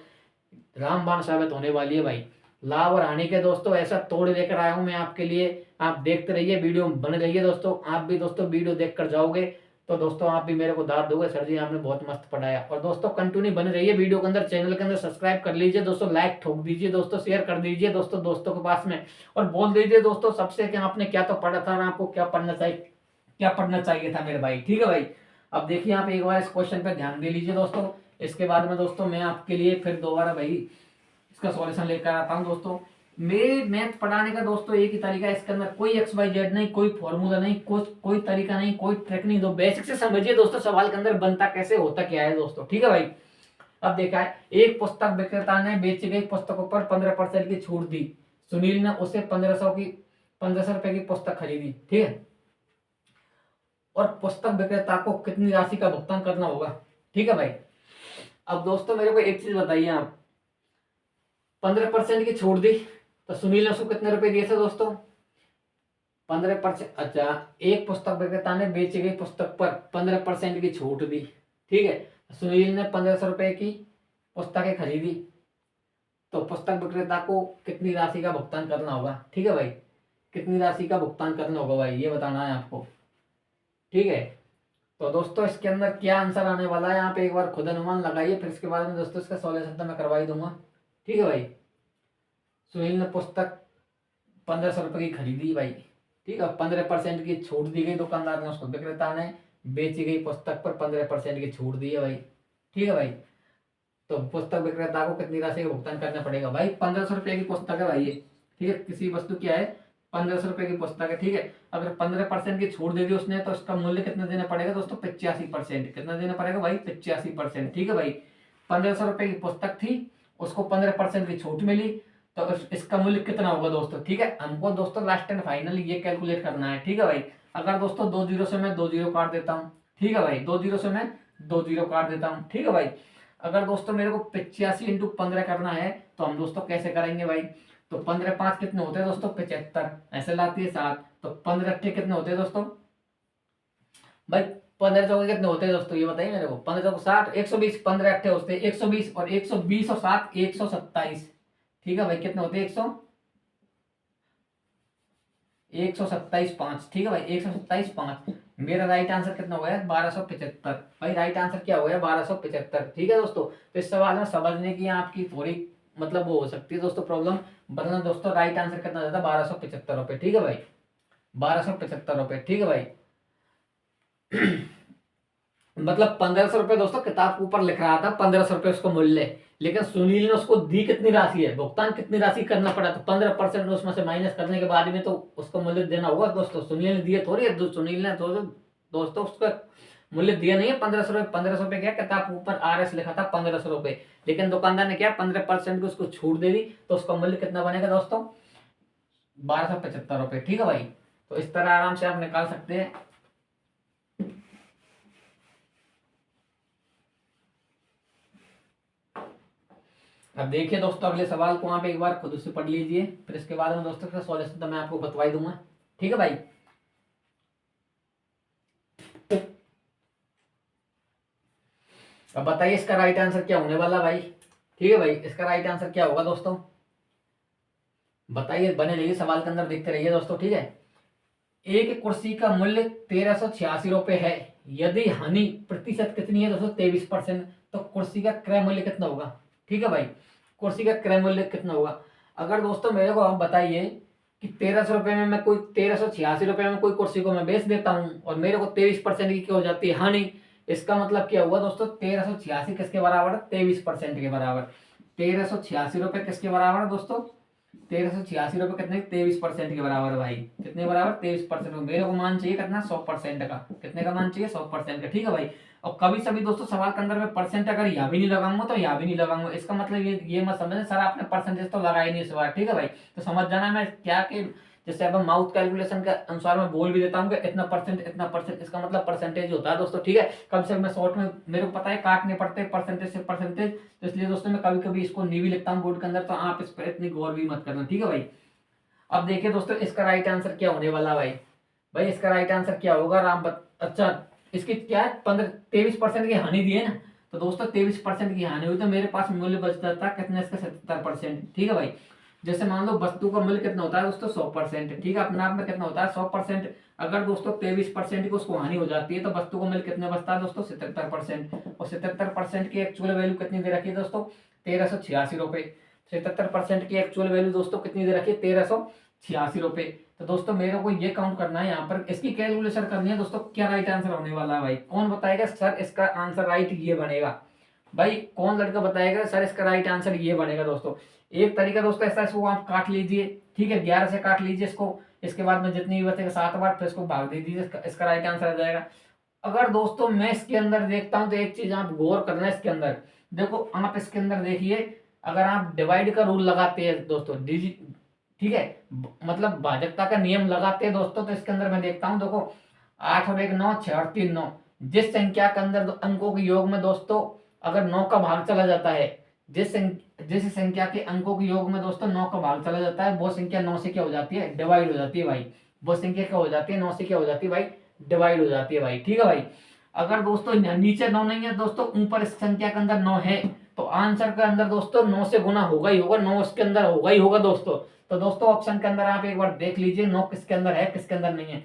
रामबाण साबित होने वाली है भाई। लाभ और हानि के दोस्तों ऐसा तोड़ लेकर आया हूं मैं आपके लिए। आप देखते रहिए, वीडियो में बने रहिए दोस्तों। आप भी दोस्तों वीडियो देखकर जाओगे तो दोस्तों आप भी मेरे को दाद दोगे, सर जी आपने बहुत मस्त पढ़ाया। और दोस्तों कंटिन्यू बने रहिए वीडियो के अंदर, चैनल के अंदर सब्सक्राइब कर लीजिए दोस्तों, लाइक ठोक दीजिए दोस्तों, शेयर कर दीजिए दोस्तों दोस्तों के पास में, और बोल दीजिए दोस्तों सबसे कि आपने क्या तो पढ़ा था ना, आपको क्या पढ़ना चाहिए, क्या पढ़ना चाहिए था मेरे भाई। ठीक है भाई, अब देखिए आप एक बार इस क्वेश्चन पे ध्यान दे लीजिए दोस्तों। इसके बाद में दोस्तों मैं आपके लिए फिर दोबारा भाई इसका सॉल्यूशन लेकर आता हूं दोस्तों। मेरे मैथ पढ़ाने का दोस्तों एक ही तरीका है, इसके अंदर कोई एक्स वाई जेड नहीं, कोई फॉर्मूला नहीं, कोई तरीका नहीं, कोई ट्रिक नहीं। दो बेसिक से समझिए दोस्तों, सवाल के अंदर बनता कैसे, होता क्या है दोस्तों। ठीक है भाई, अब देखा है, एक पुस्तक विक्रेता ने बेची गई पुस्तकों पर 15% की छूट दी। सुनील ने उसे 1500 रुपए की पुस्तक खरीदी। ठीक है, और पुस्तक विक्रेता को कितनी राशि का भुगतान करना होगा। ठीक है भाई, अब दोस्तों मेरे को एक चीज बताइए आप, 15% की छूट दी, तो सुनील ने उसको कितने रुपए दिए थे दोस्तों, 15%। अच्छा, एक पुस्तक विक्रेता ने बेची गई पुस्तक पर 15% की छूट दी। ठीक है, सुनील ने 1500 रुपए की पुस्तकें खरीदी, तो पुस्तक विक्रेता को कितनी राशि का भुगतान करना होगा। ठीक है भाई, कितनी राशि का भुगतान करना होगा भाई, ये बताना है आपको। ठीक है, तो दोस्तों इसके अंदर क्या आंसर आने वाला है, आप एक बार खुद अनुमान लगाइए, फिर इसके बाद में दोस्तों इसका सॉल्यूशन तो मैं करवा ही दूंगा। ठीक है भाई, सुनील ने पुस्तक 1500 रुपए की खरीदी भाई। ठीक है, 15% की छूट दी गई दुकानदार ने उसको, विक्रेता ने बेची गई पुस्तक पर 15% की छूट दी है भाई। ठीक है भाई, तो पुस्तक विक्रेता को कितनी राशि का भुगतान करना पड़ेगा भाई, 1500 रुपए की पुस्तक है भाई ये। ठीक है, किसी वस्तु क्या है, 1500 रुपए की पुस्तक है। ठीक है, अगर 15% की छूट दे दी उसने, तो उसका मूल्य कितना देना पड़ेगा दोस्तों, 85%। कितना देना पड़ेगा भाई, 85%। ठीक है भाई, 1500 रुपए की पुस्तक थी, उसको 15% की छूट मिली, तो इसका मूल्य कितना होगा दोस्तों। ठीक है, हमको दोस्तों लास्ट एंड फाइनल ये कैलकुलेट करना है। ठीक है भाई, अगर दोस्तों 2 जीरो से मैं 2 जीरो काट देता हूँ। ठीक है भाई, 2 जीरो से मैं 2 जीरो काट देता हूँ। ठीक है भाई, अगर दोस्तों मेरे को 85 इंटू 15 करना है, तो हम दोस्तों कैसे करेंगे भाई, तो 15 5 कितने होते हैं दोस्तों, 75, ऐसे लाती है 7, तो 15 अट्ठे कितने होते हैं दोस्तों भाई, 15 चौके कितने होते हैं दोस्तों, ये बताइए मेरे को। 15 चौके 60, 120, 15 अट्ठे होते हैं 120, और 120 और 7 127। ठीक है भाई, कितने होते हैं 127 5। ठीक है भाई, 127 5। मेरा राइट आंसर कितना हो गया, 1275। भाई राइट आंसर क्या हो गया, 1275। ठीक है दोस्तों, तो इस सवाल में समझने की आपकी थोड़ी मतलब वो हो सकती है दोस्तों प्रॉब्लम, वरना दोस्तों राइट आंसर कितना जाता है, 1275 रुपये। ठीक है भाई, 1275 रुपये। ठीक है भाई। मतलब 1500 रुपये दोस्तों किताब के ऊपर लिख रहा था, 1500 रुपये उसको मूल्य, लेकिन सुनील ने उसको दी कितनी राशि है, भुगतान कितनी राशि करना पड़ा, तो 15% उसमें से माइनस करने के बाद में तो उसको मूल्य देना होगा दोस्तों। सुनील ने दिए थोड़ी है, सुनील ने दोस्तों उसका मूल्य दिया नहीं है 1500 रुपये। 1500 रुपये क्या, किताब के ऊपर RS लिखा था 1500 रुपये, लेकिन दुकानदार ने क्या 15% की उसको छूट दे दी, तो उसका मूल्य कितना बनेगा दोस्तों, 1275 रुपये। ठीक है भाई, तो इस तरह आराम से आप निकाल सकते हैं। अब देखिए दोस्तों, अगले सवाल को आप एक बार खुद से पढ़ लीजिए, फिर इसके बाद में दोस्तों का सॉल्यूशन तो मैं आपको बतवा दूंगा। ठीक है भाई। अब बताइए इसका राइट आंसर क्या होने वाला भाई। ठीक है भाई, इसका राइट आंसर क्या होगा दोस्तों, बताइए, बने रहिए सवाल के अंदर, देखते रहिए दोस्तों। ठीक है, एक कुर्सी का मूल्य 1386 रुपये है, यदि हानि प्रतिशत कितनी है दोस्तों, 23%, तो कुर्सी का क्रय मूल्य कितना होगा। ठीक है भाई, कुर्सी का क्रय मूल्य कितना होगा। अगर दोस्तों मेरे को आप बताइए कि 1300 रुपये में मैं कोई 1386 रुपये में कोई कुर्सी को मैं बेच देता हूँ, और मेरे को 23% की क्या हो जाती है, हानि। इसका मतलब क्या हुआ दोस्तों, 1386 किसके बराबर है, 23% के बराबर। 1386 रुपये किसके बराबर है दोस्तों, 1386 रुपये कितने, 23% के बराबर है भाई। कितने बराबर, 23%। मेरे को मान चाहिए कितना, 100% का। कितने का मान चाहिए, 100% का। ठीक है भाई। और कभी सभी दोस्तों सवाल के अंदर में परसेंट अगर यहाँ भी नहीं लगाऊंगा तो यहाँ भी नहीं लगाऊंगा, इसका मतलब ये मत समझना सर आपने परसेंटेज तो लगाया नहीं इस बार। ठीक है भाई, तो समझ जाना मैं क्या कि जैसे अब माउथ कैलकुलेशन के अनुसार मैं बोल भी देता हूँ कि इतना परसेंट इतना परसेंट, इसका मतलब परसेंटेज होता है दोस्तों। ठीक है, कभी से मैं शॉर्ट में मेरे को पता है काटने पड़ते हैं परसेंटेज से परसेंटेज, तो इसलिए दोस्तों मैं कभी कभी इसको नहीं भी लिखता हूँ बोर्ड के अंदर, तो आप इस पर इतनी गौर भी मत करना। ठीक है भाई। अब देखिए दोस्तों इसका राइट आंसर क्या होने वाला भाई। भाई इसका राइट आंसर क्या होगा, अच्छा इसकी क्या है, 23% की हानि दी है ना, तो दोस्तों 23% की हानि हुई, तो मेरे पास मूल्य बच जाता है कितना, इसका 77%। ठीक है भाई। जैसे मान लो वस्तु का मूल्य कितना होता है दोस्तों, 100%। ठीक है, अपने आप में कितना होता है, 100%। अगर दोस्तों 23% की उसको हानि हो जाती है, तो वस्तु का मूल्य कितने बचता है दोस्तों, 77%। और 77% की एक्चुअल वैल्यू कितनी दे रखी है दोस्तों, 1386 रुपये। 77% की एक्चुअल वैल्यू दोस्तों कितनी दे रखी है, 1386 रुपये। तो दोस्तों मेरे को ये काउंट करना है, यहाँ पर इसकी कैलकुलेशन करनी है दोस्तों, क्या राइट आंसर होने वाला है भाई। कौन बताएगा सर इसका आंसर राइट ये बनेगा, भाई कौन लड़का बताएगा सर इसका राइट आंसर ये बनेगा दोस्तों। एक तरीका दोस्तों ऐसा, इसको आप काट लीजिए। ठीक है, 11 से काट लीजिए इसको, इसके बाद में जितनी भी बचेगा 7 बार, फिर इसको भाग दे दीजिए, इसका राइट आंसर आ जाएगा। अगर दोस्तों मैं इसके अंदर देखता हूं, तो एक चीज आप गौर करना इसके अंदर, देखो आप इसके अंदर देखिए, अगर आप डिवाइड का रूल लगाते हैं दोस्तों, ठीक है, मतलब भाजकता का नियम लगाते हैं दोस्तों, तो इसके अंदर मैं देखता हूं, देखो 8 और 1 9, 6 और 3 9। जिस संख्या के अंदर अंकों के योग में दोस्तों अगर 9 का भाग चला जाता है, जिस संख्या के अंकों के योग में दोस्तों 9 का भाग चला जाता है, वो संख्या 9 से क्या हो जाती है, डिवाइड हो जाती है भाई। वो संख्या क्या हो जाती है, 9 से क्या हो जाती है भाई, डिवाइड हो जाती है भाई। ठीक है भाई। अगर दोस्तों नीचे 9 नहीं है दोस्तों, ऊपर इस संख्या के अंदर 9 है, तो आंसर के अंदर दोस्तों 9 से गुना होगा ही होगा, 9 इसके अंदर होगा ही होगा दोस्तों। तो दोस्तों ऑप्शन के अंदर आप एक बार देख लीजिए 9 किसके अंदर है, किसके अंदर नहीं है।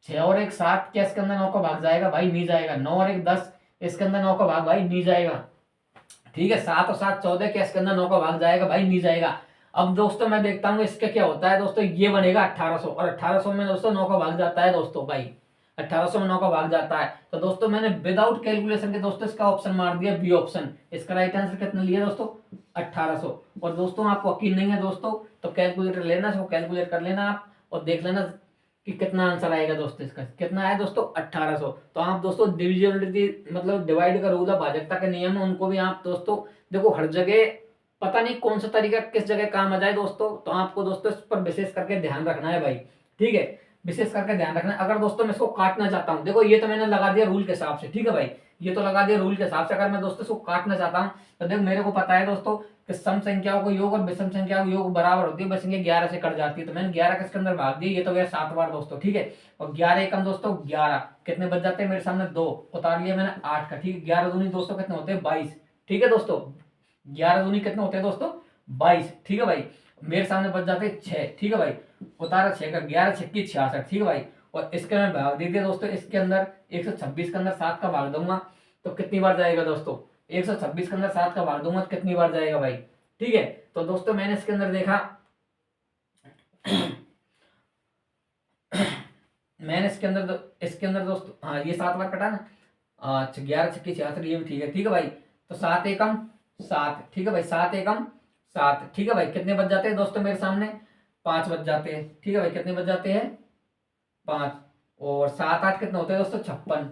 6 और 1 7, क्या इसके अंदर 9 का भाग जाएगा भाई, नहीं जाएगा। 9 और 1 10, इसके अंदर 9 का भाग भाई नहीं जाएगा। ठीक है, 7 और 7 14, क्या इसके अंदर 9 का भाग जाएगा भाई, नहीं जाएगा। अब दोस्तों मैं देखता हूँ इसका क्या होता है दोस्तों, ये बनेगा 1800, और 1800 में दोस्तों 9 का भाग जाता है दोस्तों भाई, 1800 में 9 का भाग जाता है। तो दोस्तों मैंने विदाउट कैलकुलेशन के दोस्तों इसका ऑप्शन मार दिया, बी ऑप्शन। इसका राइट आंसर कितना लिया दोस्तों, 1800। और दोस्तों आपको यकीन नहीं है दोस्तों, तो कैलकुलेटर लेना, इसको कैलकुलेट कर लेना आप, और देख लेना कि कितना आंसर आएगा दोस्तों। इसका कितना है दोस्तों, 1800। तो आप दोस्तों डिविजिबिलिटी मतलब डिवाइड का रूल है, भाजकता के नियम है, उनको भी आप दोस्तों देखो हर जगह, पता नहीं कौन सा तरीका किस जगह काम आ जाए दोस्तों, तो आपको दोस्तों इस पर विशेष करके ध्यान रखना है भाई। ठीक है, विशेष करके ध्यान रखना। अगर दोस्तों मैं इसको काटना चाहता हूँ, देखो ये तो मैंने लगा दिया रूल के हिसाब से। ठीक है भाई, ये तो लगा दिया रूल के हिसाब से। अगर मैं दोस्तों इसको काटना चाहता हूँ, तो देखो मेरे को पता है दोस्तों कि सम संख्याओं को योग और विषम संख्याओं को योग बराबर होती है, बस संख्या 11 से कट जाती है। तो मैंने 11 किसके अंदर भाग दिया, ये तो गया 7 बार दोस्तों, ठीक है। और 11 एकम दोस्तों 11, कितने बच जाते हैं मेरे सामने 2, उतार लिया मैंने 8 का, ठीक है। 11 दूनी दोस्तों कितने होते हैं 22, ठीक है दोस्तों। 11 दूनी कितने होते हैं दोस्तों 22, ठीक है भाई। मेरे सामने बच जाते हैं 6, ठीक है भाई। उतारा 6 का, 11 छक्की 66, ठीक है भाई। और इसके मैं भाग दे दिया दोस्तों, इसके अंदर 126 के अंदर 7 का भाग दूंगा तो कितनी बार जाएगा दोस्तों, 126 के अंदर 7 का भाग दूंगा तो कितनी बार जाएगा भाई, ठीक है। तो दोस्तों मैंने इसके अंदर देखा मैंने इसके अंदर दोस्तों, हाँ ये 7 बार कटा ना, 11 छक्की 66, ये भी ठीक है, ठीक है भाई। तो 7 एकम 7, ठीक है भाई, 7 एकम 7, ठीक है भाई। कितने बच जाते हैं दोस्तों मेरे सामने 5 बच जाते हैं, ठीक है भाई। कितने बच जाते हैं 5, और 7 8 कितने होते हैं दोस्तों 56,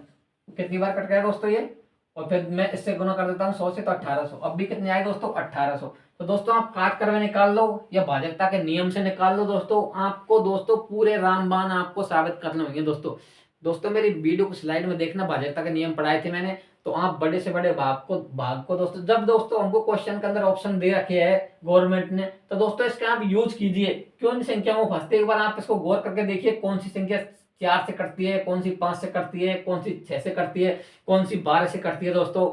कितनी बार कट गया दोस्तों ये। और फिर मैं इससे गुना कर देता हूँ 100 से, तो 1800। अब भी कितने आए दोस्तों 1800। तो दोस्तों आप काट कर निकाल लो या भाजकता के नियम से निकाल लो दोस्तों, आपको दोस्तों पूरे रामबाण आपको साबित करने होंगे दोस्तों। दोस्तों मेरी वीडियो को स्लाइड में देखना, भाजकता के नियम पढ़ाए थे मैंने, तो आप बड़े से बड़े भाग को दोस्तों, जब दोस्तों हमको क्वेश्चन के अंदर ऑप्शन दे रखे है गवर्नमेंट ने, तो दोस्तों इसका आप यूज कीजिए। क्यों इन संख्याओं में फंसते, एक बार आप इसको गौर करके देखिए, कौन सी संख्या 4 से कटती है, कौन सी 5 से कटती है, कौन सी 6 से कटती है, कौन सी 12 से कटती है दोस्तों।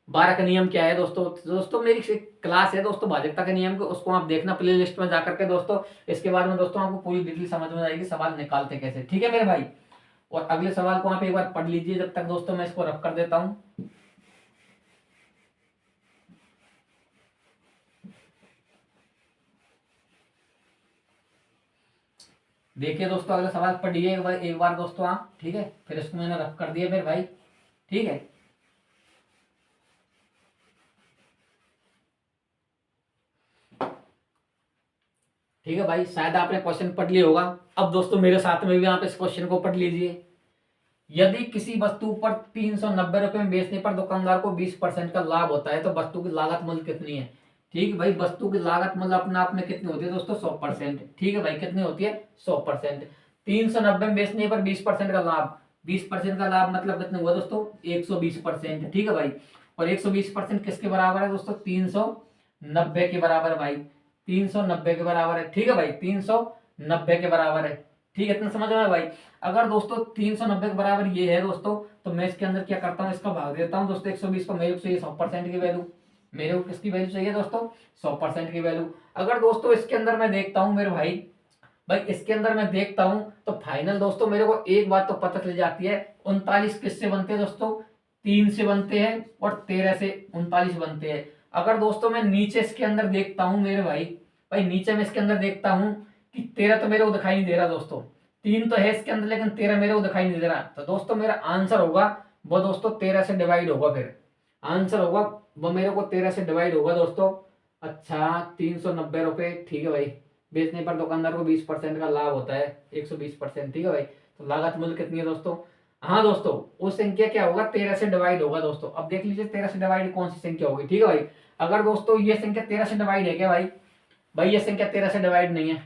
12 का नियम क्या है दोस्तों। दोस्तों मेरी क्लास है दोस्तों भाजकता के नियम को, उसको आप देखना प्ले लिस्ट में जाकर के दोस्तों। इसके बारे में दोस्तों आपको पूरी डिटेल समझ में आएगी, सवाल निकालते कैसे, ठीक है मेरे भाई। और अगले सवाल को आप एक बार पढ़ लीजिए, जब तक दोस्तों मैं इसको रब कर देता हूं। देखिए दोस्तों अगला सवाल पढ़िए एक बार दोस्तों आप, ठीक है। फिर इसको मैंने रब कर दिया मेरे भाई, ठीक है। ठीक है भाई, शायद आपने क्वेश्चन पढ़ लिया होगा। अब दोस्तों मेरे साथ में भी आप इस क्वेश्चन को पढ़ लीजिए। यदि किसी वस्तु पर 390 रुपए में बेचने पर दुकानदार को 20% का लाभ होता है, तो वस्तु की लागत मूल्य कितनी है। ठीक है भाई, वस्तु की लागत मूल्य अपने आप में कितनी होती है दोस्तों 100%, ठीक है भाई। कितनी होती है 100%। 390 में बेचने पर 20% का लाभ, 20% का लाभ मतलब कितने हुआ दोस्तों 120%, ठीक है भाई। और 120% किसके बराबर है दोस्तों 390 के बराबर है भाई, 390 के बराबर है, ठीक है भाई। 390 के बराबर है, ठीक है। इतना समझ में भाई। अगर दोस्तों 390 के बराबर ये है दोस्तों, तो मैं इसके अंदर क्या करता हूँ, इसका भाग देता हूँ दोस्तों 120 को। मेरे को चाहिए 100% की वैल्यू, मेरे को किसकी वैल्यू चाहिए दोस्तों 100% की वैल्यू। अगर दोस्तों इसके अंदर मैं देखता हूँ मेरे भाई, इसके अंदर मैं देखता हूं तो फाइनल दोस्तों मेरे को एक बात तो पता चल जाती है, 39 किससे बनते हैं दोस्तों 3 से बनते हैं, और 13 से 39 बनते हैं। अगर दोस्तों मैं नीचे इसके अंदर देखता हूं मेरे भाई नीचे में इसके अंदर देखता हूं कि 13 तो मेरे को दिखाई नहीं दे रहा दोस्तों, 3 तो है इसके अंदर लेकिन 13 मेरे को दिखाई नहीं दे रहा। तो दोस्तों मेरा आंसर होगा वो दोस्तों 13 से डिवाइड होगा, फिर आंसर होगा वो मेरे को 13 से डिवाइड होगा दोस्तों। अच्छा 390 रुपए, ठीक है भाई। बेचने पर दुकानदार को 20% का लाभ होता है 120%, ठीक है भाई। तो लागत मूल्य कितनी है दोस्तों, हाँ दोस्तों वो संख्या क्या होगा 13 से डिवाइड होगा दोस्तों। अब देख लीजिए 13 से डिवाइड कौन सी संख्या होगी, ठीक है भाई। अगर दोस्तों ये संख्या 13 से डिवाइड है क्या भाई ये संख्या 13 से डिवाइड नहीं है,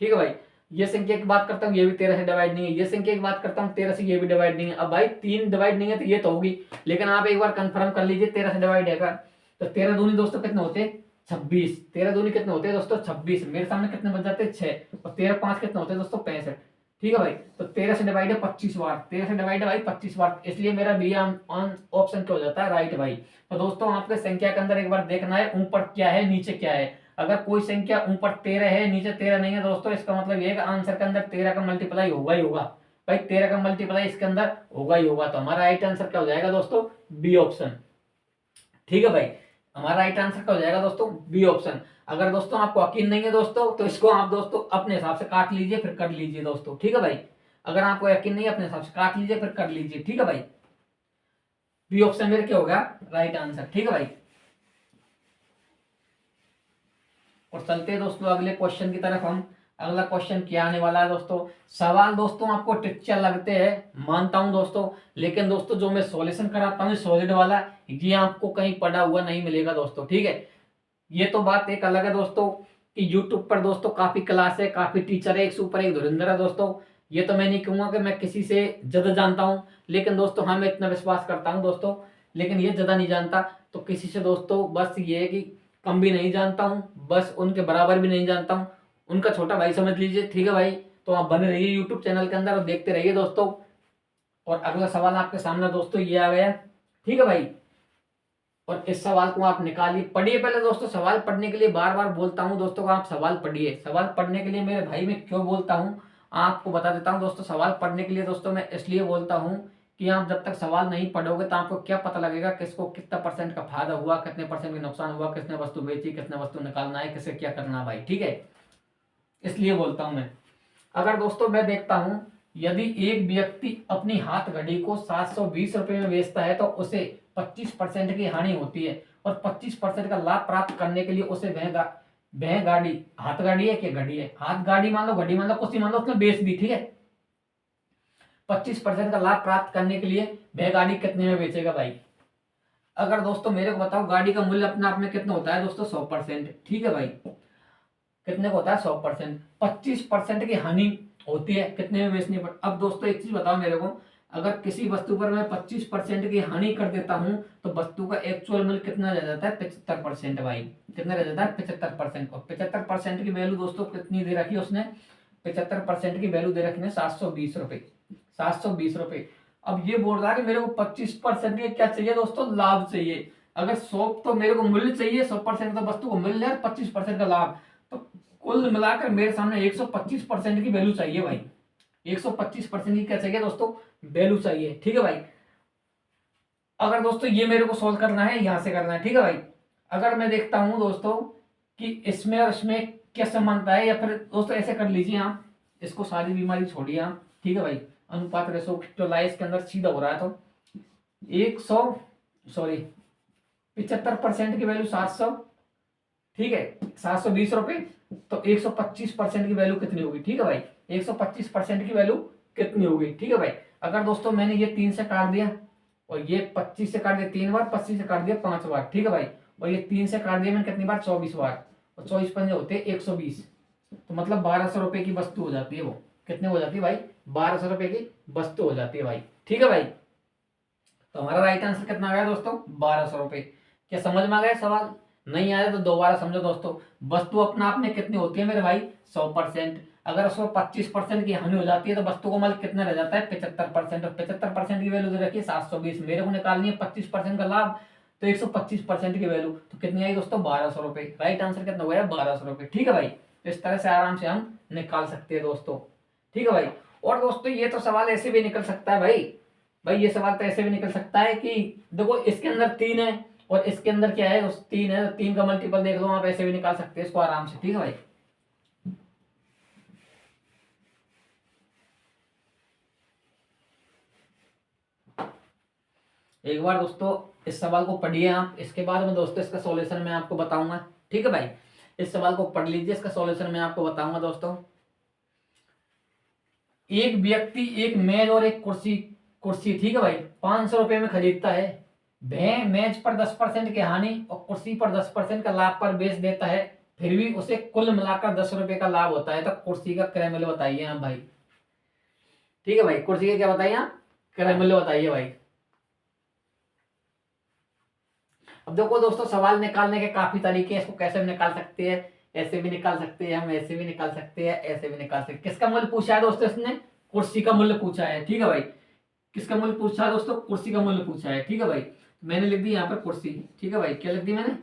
ठीक है भाई। ये संख्या की बात करता हूँ ये भी 13 से डिवाइड नहीं है, ये संख्या की बात करता हूँ 13 से ये भी डिवाइड नहीं है। अब भाई 3 डिवाइड नहीं है तो ये तो होगी, लेकिन आप एक बार कंफर्म कर लीजिए 13 से डिवाइड है। तो 13 दूनी दोस्तों कितने होते हैं 26, 13 दूनी कितने होते हैं दोस्तों 26। मेरे सामने कितने बच जाते हैं 6, और 13 5 कितने होते हैं दोस्तों 65, ठीक है भाई। तो 13 से डिवाइड है 25 बार, 13 से डिवाइड है भाई 25 बार, इसलिए मेरा बी ऑप्शन क्या हो जाता है राइट भाई। तो दोस्तों आपके संख्या के अंदर एक बार देखना है ऊपर क्या है नीचे क्या है। अगर कोई संख्या ऊपर 13 है नीचे 13 नहीं है दोस्तों, इसका मतलब ये है कि आंसर के अंदर 13 का मल्टीप्लाई होगा ही होगा भाई, 13 का मल्टीप्लाई इसके अंदर होगा ही होगा। तो हमारा राइट आंसर क्या हो जाएगा दोस्तों बी ऑप्शन, ठीक है भाई। हमारा राइट आंसर क्या हो जाएगा दोस्तों बी ऑप्शन। अगर दोस्तों आपको यकीन नहीं है दोस्तों तो इसको आप दोस्तों अपने हिसाब से काट लीजिए फिर कर लीजिए दोस्तों, ठीक है भाई। अगर आपको यकीन नहीं है अपने हिसाब से काट लीजिए फिर कर लीजिए, ठीक है भाई। बी ऑप्शन मेरे क्या होगा राइट आंसर, ठीक है भाई। और चलते हैं दोस्तों अगले क्वेश्चन की तरफ हम। अगला क्वेश्चन क्या आने वाला है दोस्तों। सवाल दोस्तों आपको टिच्चर लगते हैं मानता हूं दोस्तों, लेकिन दोस्तों जो मैं सॉल्यूशन कराता हूँ सॉलिड वाला, ये आपको कहीं पढ़ा हुआ नहीं मिलेगा दोस्तों, ठीक है। ये तो बात एक अलग है दोस्तों कि यूट्यूब पर दोस्तों काफी क्लास है, काफी टीचर है, एक से ऊपर एक धुरंधर है दोस्तों। ये तो मैं नहीं कहूंगा कि मैं किसी से ज्यादा जानता हूँ, लेकिन दोस्तों हाँ मैं इतना विश्वास करता हूँ दोस्तों, लेकिन ये ज्यादा नहीं जानता। तो किसी से दोस्तों बस ये है कि कम भी नहीं जानता हूँ, बस उनके बराबर भी नहीं जानता हूँ, उनका छोटा भाई समझ लीजिए। ठीक है भाई, तो आप बने रहिए यूट्यूब चैनल के अंदर और देखते रहिए दोस्तों। और अगला सवाल आपके सामने दोस्तों ये आ गया। ठीक है भाई, और इस सवाल को आप निकालिए, पढ़िए पहले दोस्तों। सवाल पढ़ने के लिए बार बार बोलता हूँ दोस्तों को, आप सवाल पढ़िए। सवाल पढ़ने के लिए मेरे भाई मैं क्यों बोलता हूँ आपको बता देता हूँ दोस्तों। सवाल पढ़ने के लिए दोस्तों मैं इसलिए बोलता हूँ कि आप जब तक सवाल नहीं पढ़ोगे तो आपको क्या पता लगेगा किसको कितना % का फायदा हुआ, कितने % का नुकसान हुआ, किसने वस्तु बेची, किसने वस्तु निकालना है, किसे क्या करना है भाई। ठीक है, इसलिए बोलता हूँ मैं। अगर दोस्तों मैं देखता हूँ, यदि एक व्यक्ति अपनी हाथ घड़ी को 720 रुपए में बेचता है तो उसे 25% की हानि होती है, और 25% का लाभ प्राप्त करने के लिए उसे वह गाड़ी, हाथ गाड़ी है कि घड़ी है, हाथ गाड़ी मान लो, घड़ी मान लो, कुछ ही मान लो, उसने बेच दी। ठीक है, 25% का लाभ प्राप्त करने के लिए वह गाड़ी कितने में बेचेगा भाई। अगर दोस्तों मेरे को बताओ, गाड़ी का मूल्य अपने आप में कितना होता है दोस्तों, 100%। ठीक है भाई, कितने का होता है, 100%। 25% की हानि होती है कितने में बेचने पर। अब दोस्तों एक चीज बताओ मेरे को, अगर किसी वस्तु पर मैं 25% की हानि कर देता हूं तो वस्तु का एक्चुअल मूल्य कितना रह जाता है, 75% भाई। कितना रह जाता है, 75%। और 75% की वैल्यू दोस्तों कितनी दे रखी है उसने, 75% की वैल्यू दे रखी है 720 रुपए। 720 रुपए। अब ये बोल रहा है कि मेरे को 25% की क्या चाहिए दोस्तों, लाभ चाहिए। अगर 100 तो मेरे को मूल्य चाहिए, 100% तो वस्तु को मूल्य है, 25% का लाभ, तो कुल मिलाकर मेरे सामने 125% की वैल्यू चाहिए भाई। 125% की क्या चाहिए दोस्तों, वैल्यू चाहिए। ठीक है भाई, अगर दोस्तों ये मेरे को सोल्व करना है, यहां से करना है। ठीक है भाई, अगर मैं देखता हूं दोस्तों कि इसमें और इसमें क्या समानता है, या फिर दोस्तों ऐसे कर लीजिए आप, इसको सारी बीमारी छोड़िए आप। ठीक है भाई, अनुपात रेशो जो लाए इसके अंदर सीधा हो रहा है, तो 100 सॉरी 75% की वैल्यू 700। ठीक है, 720 रुपए, तो 125% की वैल्यू कितनी होगी। ठीक है भाई, 125% की वैल्यू कितनी होगी। ठीक है भाई, अगर दोस्तों मैंने ये 3 से काट दिया, और ये 25 से काट दिया 3 बार, 25 से काट दिया 5 बार। ठीक है भाई, और ये 3 से काट दिया मैंने कितनी बार, 24 बार, और 24 पंजे होते हैं 120, तो मतलब 1200 रुपए की वस्तु हो जाती है। वो कितने हो जाती है भाई, 1200 रुपए की वस्तु हो जाती है भाई। ठीक है भाई, तो हमारा राइट आंसर कितना आ गया दोस्तों, 1200 रुपए। क्या समझ में आ गया सवाल, नहीं आया तो दोबारा समझो दोस्तों। वस्तु अपना आप में कितनी होती है मेरे भाई, 100%। अगर उसमें 25% की हानि हो जाती है तो वस्तु को मूल्य कितना रह जाता है, 75%। और 75% की वैल्यू दे रखी है 720, मेरे को निकालनी है 25% का लाभ, तो 125% की वैल्यू तो कितनी आई दोस्तों, 1200 रुपए। राइट आंसर कितना हो गया, 1200 रुपए। ठीक है भाई, तो इस तरह से आराम से हम निकाल सकते हैं दोस्तों। ठीक है भाई, और दोस्तों ये तो सवाल ऐसे भी निकल सकता है भाई। भाई ये सवाल तो ऐसे भी निकल सकता है कि देखो इसके अंदर 3 है और इसके अंदर क्या है, उस 3 है, 3 का मल्टीपल देख लो, आप ऐसे भी निकाल सकते हैं इसको आराम से। ठीक है भाई, एक बार दोस्तों इस सवाल को पढ़िए आप, इसके बाद में दोस्तों इसका सॉल्यूशन मैं आपको बताऊंगा। ठीक है भाई, इस सवाल को पढ़ लीजिए, इसका सॉल्यूशन मैं आपको बताऊंगा दोस्तों। एक व्यक्ति एक मेज और एक कुर्सी कुर्सी ठीक है भाई, 500 रुपए में खरीदता है। वह मेज पर 10% की हानि और कुर्सी पर 10% का लाभ पर बेच देता है, फिर भी उसे कुल मिलाकर 10 रुपए का लाभ होता है, तो कुर्सी का क्रय मूल्य बताइए आप भाई। ठीक है भाई, कुर्सी का क्या बताइए आप, क्रय मूल्य बताइए भाई। अब देखो दोस्तों, सवाल निकालने के काफी तरीके हैं, इसको कैसे भी निकाल सकते हैं, ऐसे भी निकाल सकते हैं हम, ऐसे भी निकाल सकते हैं, ऐसे भी निकाल सकते हैं। किसका मूल्य पूछा है दोस्तों इसने, कुर्सी का मूल्य पूछा है। ठीक है भाई, किसका मूल्य पूछा है दोस्तों, कुर्सी का मूल्य पूछा है। ठीक है भाई, मैंने लिख दी यहाँ पर कुर्सी। ठीक है भाई, क्या लिख दी मैंने,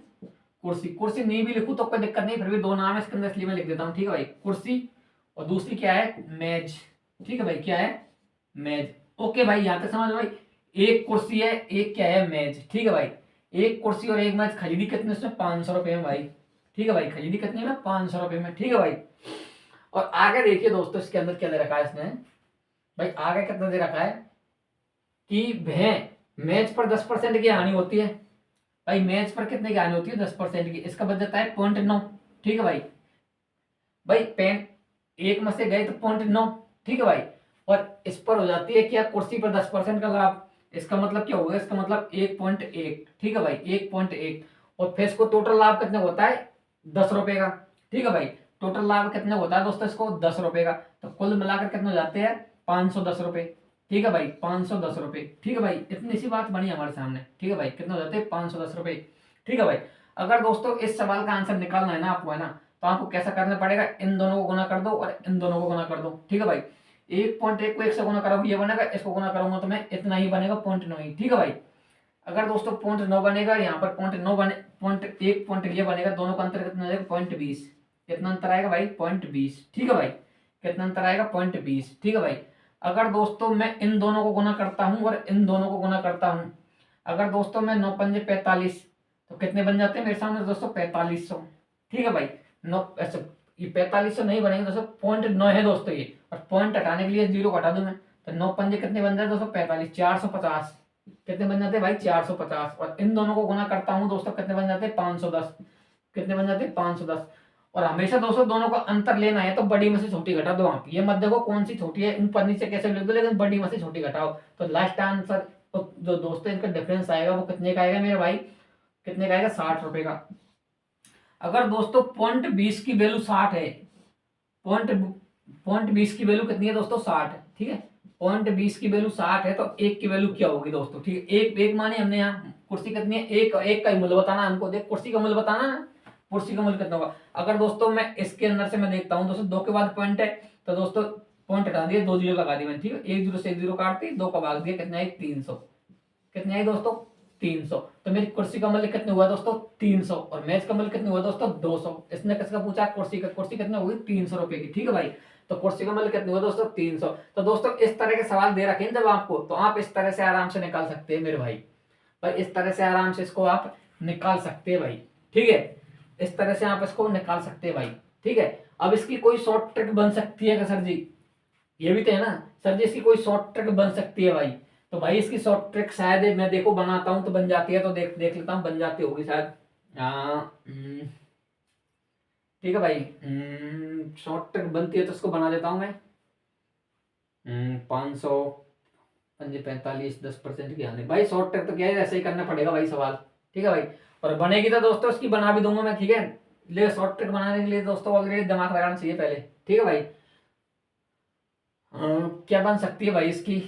कुर्सी। कुर्सी नहीं भी लिखूं तो कोई दिक्कत नहीं, फिर भी 2 नाम है इसके अंदर, इसलिए मैं लिख देता हूँ। ठीक है भाई, कुर्सी, और दूसरी क्या है, मेज। ठीक है भाई, क्या है, मेज। ओके भाई, यहाँ तक समझ भाई। एक कुर्सी है, एक क्या है, मेज। ठीक है भाई, एक कुर्सी और एक मेज खरीदी कितने, उसमें 500 रुपए में भाई। ठीक है भाई, खरीदी कितने में, 500 रुपए में। ठीक है भाई, और आगे देखिए दोस्तों इसके अंदर क्या दे रखा है इसने भाई, आगे कितना दे रखा है कि वह मेज पर 10% की हानि होती है। भाई मेज पर कितने की हानि होती है, 10% की, इसका बच जाता है 0.9। ठीक है भाई, भाई पेन एक में से गए तो 0.9। ठीक है भाई, और इस पर हो जाती है क्या, कुर्सी पर 10% का लाभ, इसका मतलब क्या होगा, इसका मतलब 1.1। ठीक है भाई, 1.1, और फिर इसको टोटल लाभ कितने का होता है, 10 रुपए का। ठीक है भाई, टोटल लाभ कितने होता है दोस्तों, इसको 10 रुपए का, तो कुल मिलाकर कितने हो जाते हैं, 510 रुपए। ठीक है भाई, 510 रुपए। ठीक है भाई, इतनी सी बात बनी हमारे सामने। ठीक है भाई, कितने हो जाते हैं, 510 रुपए। ठीक है भाई, अगर दोस्तों इस सवाल का आंसर निकालना है ना आपको, है ना, तो आपको कैसा करना पड़ेगा, इन दोनों को गुना कर दो और इन दोनों को गुना कर दो। ठीक है भाई, 1.1 को 1 से गुना करोगे ये बनेगा, इसको गुना करूंगा तो मैं इतना ही बनेगा, 0.9 ही। ठीक है भाई, अगर दोस्तों 0.9 बनेगा, यहाँ पर 0.9 बने, 0.1 पॉइंट ये बनेगा, दोनों का अंतर कितना जाएगा, 0.20। कितना अंतर आएगा भाई, 0.20। ठीक है भाई, कितना अंतर आएगा, 0.20। ठीक है भाई, अगर दोस्तों मैं इन दोनों को गुना करता हूं और इन दोनों को गुना करता हूं, अगर दोस्तों मैं 9 पंजे 45, तो कितने बन जाते हैं मेरे सामने दोस्तों, 4500। ठीक है भाई, 9 ऐसे ये 4500 नहीं बनेंगे दोस्तों, 0.9 है दोस्तों ये, और पॉइंट हटाने के लिए 0 हटा दूं मैं, तो 9 पंजे कितने बन जाते दोस्तों, 45, 450। कितने बन जाते हैं भाई, 450। और इन दोनों को गुना करता हूं दोस्तों, कितने बन जाते हैं, 510। कितने बन जाते हैं, 510। और हमेशा दोस्तों दोनों का अंतर लेना है तो बड़ी में से छोटी घटा दो आप, ये मत देखो कौन सी छोटी है, ऊपर नीचे कैसे लिख दो, लेकिन बड़ी में से छोटी घटाओ। तो लास्ट आंसर तो जो दोस्तों इनका डिफरेंस आएगा वो कितने का आएगा मेरे भाई, कितने का आएगा, 60 रुपए का। अगर दोस्तों 0.20 की वैल्यू 60 है, पॉइंट 20 की वैल्यू कितनी है दोस्तों, 60 है। ठीक है, 0.20 की वैल्यू 60 है, तो एक की वैल्यू क्या होगी दोस्तों, ठीक है, एक एक माने हमने यहाँ, कुर्सी कितनी है, एक, एक का ही मूल्य बताना हमको, देख कुर्सी का मूल्य बताना है, कुर्सी का मूल्य कितना होगा। अगर दोस्तों मैं इसके अंदर से मैं देखता हूँ दोस्तों, 2 के बाद पॉइंट है, तो दोस्तों पॉइंट हटा दिए, 2 जीरो लगा दिए मैंने। ठीक है, 1 जीरो से 1 जीरो काट दी, 2 का भाग दिया, कितना है, 300। कितने आई दोस्तों, 300। तो मेरी कुर्सी का मूल्य कितने हुआ दोस्तों, 300। और मेज का मूल्य कितने हुआ दोस्तों, 200। इसने किसका पूछा, कुर्सी का। कुर्सी कितने हुई, 300 रुपए की। ठीक है भाई, तो कुर्सी का मूल्य कितने हुआ दोस्तों, 300। तो दोस्तों इस तरह के सवाल दे रखे हैं जब आपको, तो आप इस तरह से आराम से निकाल सकते हैं मेरे भाई। भाई इस तरह से आराम से इसको आप निकाल सकते हैं भाई। ठीक है, इस तरह से आप इसको निकाल सकते हैं भाई। ठीक है, अब इसकी कोई शॉर्ट ट्रिक बन सकती है क्या सर जी, ये भी तो है ना सर जी, इसकी कोई शॉर्ट ट्रिक बन सकती है भाई। तो भाई इसकी शॉर्ट ट्रिक शायद मैं देखो बनाता हूं तो बन जाती है, तो देख देख लेता हूं, बन जाती होगी शायद। ठीक है भाई, शॉर्ट ट्रिक बनती है तो इसको बना देता हूं मैं। 500 पंजे 45, 10% की आने भाई, शॉर्ट ट्रिक तो क्या है, ऐसे ही करना पड़ेगा भाई सवाल। ठीक है भाई, और बनेगी तो दोस्तों इसकी बना भी दूंगा मैं। ठीक है, ले शॉर्ट ट्रिक बनाने के लिए दोस्तों ऑलरेडी दिमाग लगाना चाहिए पहले। ठीक है भाई, क्या बन सकती है भाई इसकी,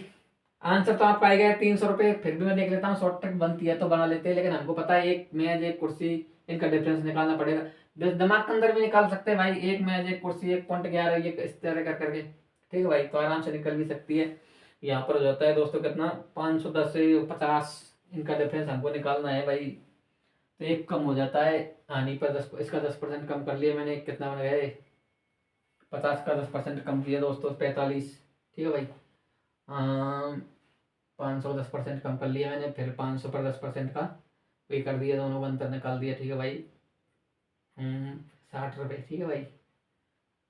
आंसर तो आपका आएगा 300 रुपये, फिर भी मैं देख लेता हूँ शॉर्ट ट्रिक बनती है तो बना लेते हैं, लेकिन हमको पता है एक मेज एक कुर्सी, इनका डिफरेंस निकालना पड़ेगा। दिमाग के अंदर भी निकाल सकते हैं भाई, एक मेज एक कुर्सी 1.11 ये इस तरह कर करके। ठीक है भाई, तो आराम से निकल भी सकती है। यहाँ पर हो जाता है दोस्तों कितना, 510 से 50, इनका डिफरेंस हमको निकालना है भाई। तो एक कम हो जाता है हानि पर 10, इसका 10% कम कर लिया मैंने, कितना बन गया, 50 का 10% कम किया दोस्तों, 45। ठीक है भाई, 500 10% कम कर लिया मैंने, फिर 500 पर 10% का पे कर दिया, दोनों का अंतर निकाल दिया। ठीक है भाई, 60 रुपये। ठीक है भाई,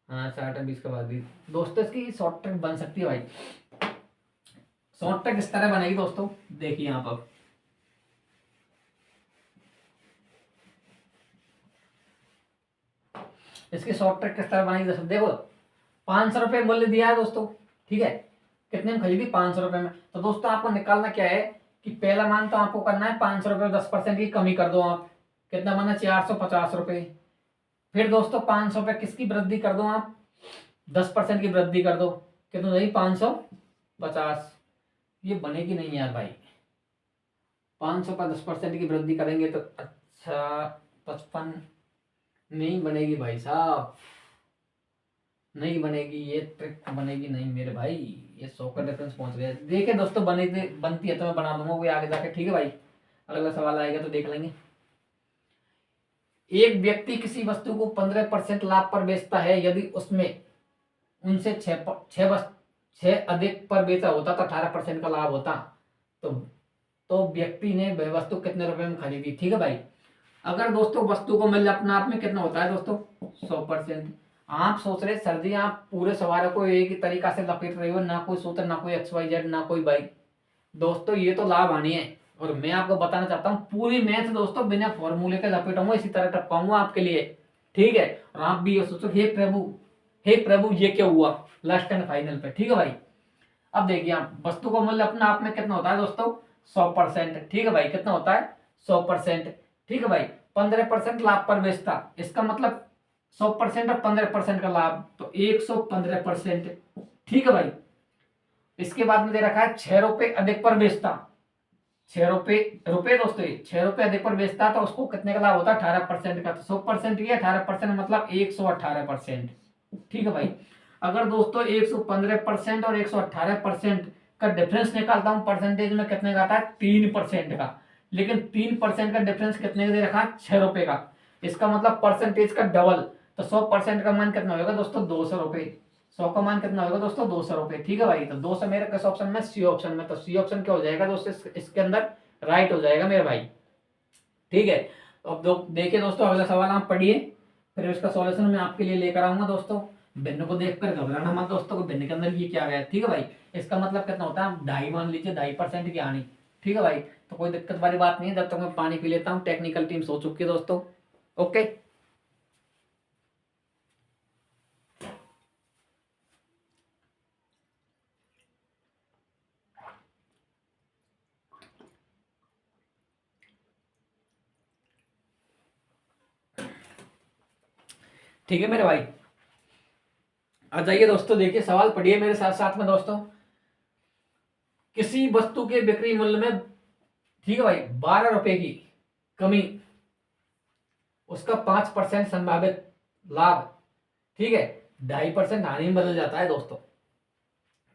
हाँ 60 और 20 का भाग दी दोस्तों, इसकी शॉर्ट ट्रिक बन सकती है भाई। शॉर्ट ट्रिक इस तरह बनेगी दोस्तों, देखिए यहाँ पर, इसकी शॉर्ट ट्रिक किस तरह बनेगी दोस्तों, देखो 500 रुपये मूल्य दिया है दोस्तों। ठीक है, कितने में खरीदी, 500 रुपये में। तो दोस्तों आपको निकालना क्या है कि पहला मान तो आपको करना है 500 रुपये, 10% की कमी कर दो आप, कितना बना, 450 रुपये। फिर दोस्तों 500 रुपये किसकी वृद्धि कर दो आप, 10% की वृद्धि कर दो, कितना नहीं, 550। ये बनेगी नहीं यार भाई, 500 पर 10% की वृद्धि करेंगे तो अच्छा 55, नहीं बनेगी भाई साहब, नहीं बनेगी, ये ट्रिक बनेगी नहीं मेरे भाई, ये 100 का डिफरेंस पहुंच गया। देखिए दोस्तों बने बनती है तो मैं बना दूंगा कोई आगे जाके। ठीक है भाई, अगला सवाल आएगा तो देख लेंगे। एक व्यक्ति किसी वस्तु को 15% लाभ पर बेचता है, यदि उसमें उनसे 6 अधिक पर बेचा होता तो 18% का लाभ होता। तो व्यक्ति ने वह वस्तु कितने रुपए में खरीदी। ठीक है भाई, अगर दोस्तों वस्तु को मूल्य अपने आप में कितना होता है दोस्तों, 100%। आप सोच रहे सर जी आप पूरे सवाल को एक ही तरीका से लपेट रहे हो, ना कोई सूत्र, ना कोई XYZ, ना कोई बाई। दोस्तों ये तो लाभ हानि है, और मैं आपको बताना चाहता हूँ पूरी मैथ दोस्तों बिना फॉर्मूले के लपेटूंगा, इसी तरह टपकाऊंगा आपके लिए। ठीक है, और आप भी ये सोचो हे प्रभु, हे प्रभु ये क्या हुआ लास्ट एंड फाइनल पे। ठीक है भाई, अब देखिए आप वस्तु का मूल्य अपने आप में कितना होता है दोस्तों, 100%। ठीक है भाई, कितना होता है, 100%। ठीक है भाई, 15% लाभ पर बेचता, इसका मतलब 100% और 15% का लाभ, तो 115%। ठीक है भाई, इसके बाद में दे रखा है 6 रुपए अधिक पर बेचता, ₹6 दोस्तों, ये ₹6 अधिक पर बेचता है तो उसको कितने का लाभ होता है? 18% का। तो 100% ये 18% मतलब 118%। ठीक है भाई। अगर दोस्तों 115% और 118% का डिफरेंस निकालता हूं परसेंटेज में, कितने का आता है? 3% का। लेकिन 3% का डिफरेंस कितने का दे रखा है? ₹6 का। इसका मतलब परसेंटेज का डबल। तो 100% का मान कितना होगा दोस्तों? ₹200। 100 का मान कितना होगा दोस्तों? ₹200। ठीक है भाई। तो 200 मेरे किस ऑप्शन में? सी ऑप्शन में। तो सी ऑप्शन क्या हो जाएगा दोस्तों? इसके अंदर राइट हो जाएगा मेरे भाई। ठीक है। तो अब देखिए दोस्तों, अगला सवाल आप पढ़िए, फिर इसका सॉल्यूशन मैं आपके लिए लेकर आऊंगा दोस्तों। भिन्न को देखकर घबराना मत दोस्तों, को भिन्न के अंदर ये क्या गया है। ठीक है भाई। इसका मतलब कितना होता है? ढाई मान लीजिए, 2.5% की हानि। ठीक है भाई। तो कोई दिक्कत वाली बात नहीं है। जब तक मैं पानी पी लेता हूँ, टेक्निकल टीम सो चुकी है दोस्तों। ओके। ठीक है मेरे भाई, आ जाइए दोस्तों, देखिए सवाल पढ़िए मेरे साथ साथ में दोस्तों। किसी वस्तु के बिक्री मूल्य में, ठीक है भाई, ₹12 की कमी, उसका 5% संभावित लाभ, ठीक है, 2.5% हानि में बदल जाता है दोस्तों।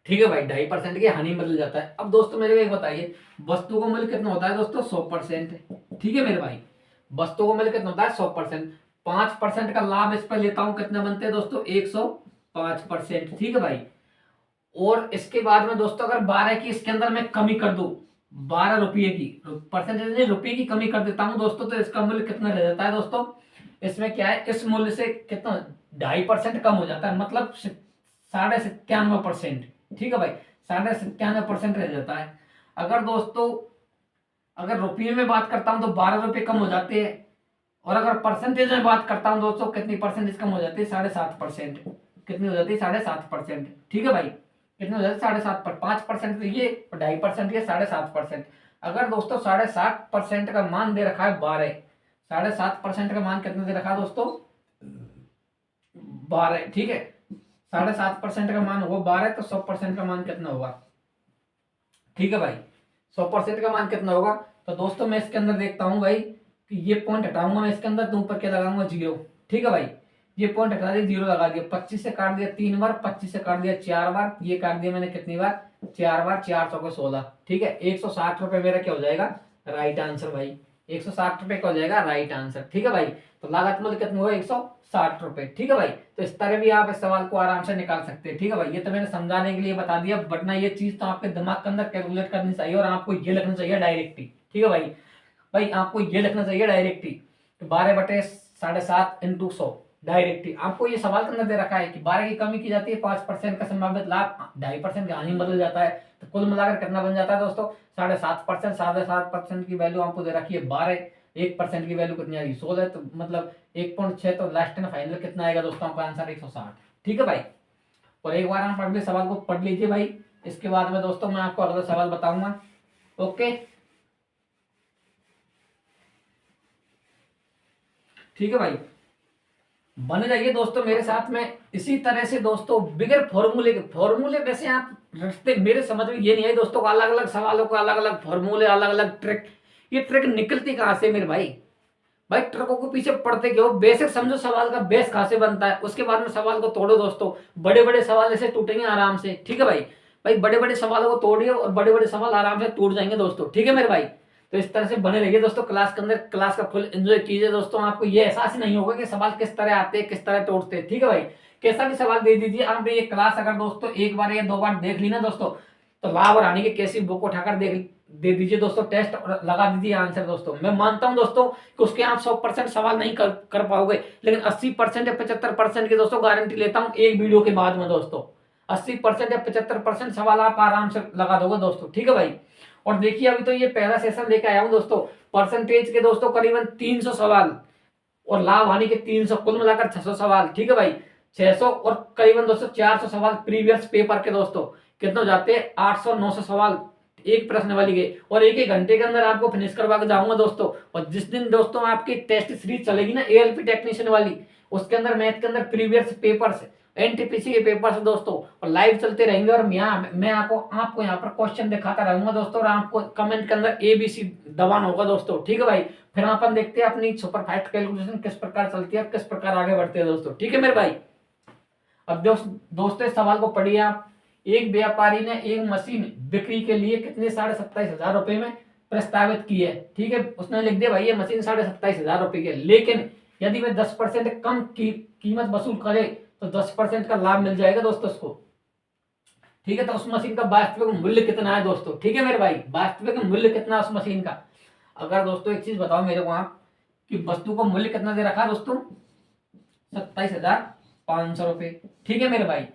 ठीक है भाई, 2.5% की हानि में बदल जाता है। अब दोस्तों मेरे को एक बताइए, वस्तु का मूल्य कितना होता है दोस्तों? 100%। ठीक है मेरे भाई, वस्तु का मूल्य कितना होता है? 100%। 5% का लाभ इस पर लेता हूं, कितने बनते हैं दोस्तों? 105%। ठीक है भाई। और इसके बाद में दोस्तों अगर 12 की इसके अंदर मैं कमी कर दूं, ₹12 की, परसेंटेज रुपये की कमी कर देता हूं दोस्तों, तो इसका मूल्य कितना रह जाता है दोस्तों? इसमें क्या है, इस मूल्य से कितना 2.5% कम हो जाता है, मतलब 97.5%। ठीक है भाई, 97.5% रह जाता है। अगर दोस्तों, अगर रुपये में बात करता हूं तो ₹12 कम हो जाते हैं। और अगर परसेंटेज में बात करता हूं दोस्तों, कितनी परसेंटेज कम हो जाती है? 7.5%। कितनी हो जाती है? 7.5%। ठीक है भाई, कितनी हो जाती है? 7.5 पर 5% ये और 2.5% ये 7.5%। अगर दोस्तों 7.5% का मान दे रखा है 12, 7.5% का मान कितना दे रखा है दोस्तों? 12। ठीक है, 7.5% का मान होगा 12, तो 100% का मान कितना होगा? ठीक है भाई, 100% का मान कितना होगा? तो दोस्तों मैं इसके अंदर देखता हूं भाई कि ये पॉइंट हटाऊंगा मैं इसके अंदर, तो ऊपर क्या लगाऊंगा? 0। ठीक है भाई, ये पॉइंट हटा दिया, 0 लगा दिया। 25 से काट दिया 3 बार, 25 से काट दिया 4 बार, ये काट दिया मैंने कितनी बार? 4 बार। 400 को 16। ठीक है, ₹160 मेरा क्या हो जाएगा? राइट आंसर भाई। ₹160 का हो जाएगा राइट आंसर। ठीक है भाई, तो लागत मूल्य कितना हुआ? ₹160। ठीक है भाई, तो इस तरह भी आप इस सवाल को आराम से निकाल सकते हैं। ठीक है भाई, ये तो मैंने समझाने के लिए बता दिया, बट ना ये चीज तो आपके दिमाग के अंदर कैलकुलेट करनी चाहिए और आपको ये लिखना चाहिए डायरेक्ट ही। ठीक है भाई, भाई आपको ये लिखना चाहिए डायरेक्ट ही, तो 12/7.5 इंटू 100 डायरेक्ट ही। आपको ये सवाल के अंदर दे रखा है कि 12 की कमी की जाती है, 5% का संभावित लाभ 2.5% का हानि में बदल जाता है। तो कुल मिलाकर कितना बन जाता है दोस्तों? 7.5%। 7.5% की वैल्यू आपको दे रखी है 12, 1% की वैल्यू कितनी आ रही? 16, तो मतलब 1.6। तो लास्ट एंड फाइनल कितना आएगा दोस्तों? आपका आंसर 160। ठीक है भाई, और एक बार आप अगले सवाल को पढ़ लीजिए भाई, इसके बाद में दोस्तों मैं आपको अगला सवाल बताऊंगा। ओके, ठीक है भाई, बने जाइए दोस्तों मेरे साथ में इसी तरह से दोस्तों, बिगर फॉर्मूले के। फॉर्मूले वैसे आप रखते, मेरे समझ में ये नहीं आई दोस्तों, अलग अलग सवालों को अलग अलग फॉर्मूले, अलग अलग ट्रिक। ये ट्रिक निकलती कहाँ से मेरे भाई? भाई ट्रकों को पीछे पढ़ते क्यों? बेसिक समझो सवाल का बेस कहाँ से बनता है, उसके बाद में सवाल को तोड़ो दोस्तों। बड़े बड़े सवाल ऐसे टूटेंगे आराम से। ठीक है भाई, भाई बड़े बड़े सवालों को तोड़िए और बड़े बड़े सवाल आराम से टूट जाएंगे दोस्तों। ठीक है मेरे भाई, तो इस तरह से बने रहिए दोस्तों क्लास के अंदर, क्लास का फुल एंजॉय कीजिए दोस्तों। आपको ये एहसास ही नहीं होगा कि सवाल किस तरह आते हैं, किस तरह टूटते हैं। ठीक है भाई, कैसा भी सवाल दे दीजिए आपने, ये क्लास अगर दोस्तों एक बार या 2 बार देख ली ना दोस्तों, तो लाभ और हानि की कैसी बुक उठाकर दे दीजिए दोस्तों टेस्ट, और लगा दीजिए आंसर दोस्तों। मैं मानता हूं दोस्तों कि उसके आप 100% सवाल नहीं कर पाओगे, लेकिन 80% या 75% की दोस्तों गारंटी लेता हूं एक वीडियो के बाद में दोस्तों। 80% या 75% सवाल आप आराम से लगा दोगे दोस्तों। ठीक है भाई, और देखिए अभी तो ये पहला सेशन लेके आया हूं दोस्तों, परसेंटेज के दोस्तों करीबन 300 सवाल और लाभ हानि के 300, कुल मिलाकर 600 सवाल। ठीक है भाई, 600 और करीबन दोस्तों 400 सवाल प्रीवियस पेपर के दोस्तों, कितने हो जाते हैं? 800-900 सवाल एक प्रश्न वाली के, और एक एक घंटे के अंदर आपको फिनिश करवा के जाऊंगा दोस्तों। और जिस दिन दोस्तों आपकी टेस्ट सीरीज चलेगी ना एएलपी टेक्नीशियन वाली, उसके अंदर मैथ के अंदर प्रीवियस पेपर एनटीपीसी के पेपर से दोस्तों, और लाइव चलते रहेंगे। और मैं आपको यहाँ पर क्वेश्चन दिखाता रहूंगा दोस्तों, और आपको कमेंट के अंदर ABC दबाना होगा दोस्तों, ठीक है भाई। फिर अपन देखते हैं अपनी सुपर फास्ट कैलकुलेशन किस प्रकार चलती है, किस प्रकार आगे बढ़ते हैं दोस्तों, ठीक है मेरे भाई। अब दोस्तों इस सवाल को पढ़िए आप। एक व्यापारी ने एक मशीन बिक्री के लिए कितने 27,500 रुपए में प्रस्तावित की है, ठीक है। उसने लिख दिया भाई ये मशीन 27,500 रुपए की है, लेकिन यदि वह 10% कम कीमत वसूल करे तो 10% का लाभ मिल जाएगा दोस्तों उसको, ठीक है। तो उस मशीन का वास्तविक मूल्य कितना है दोस्तों, ठीक है मेरे भाई, वास्तविक मूल्य कितना है उस मशीन का। अगर दोस्तों एक चीज बताओ मेरे को आप कि वस्तु को मूल्य कितना दे रखा है दोस्तों, 27,500 रुपए, ठीक है मेरे भाई।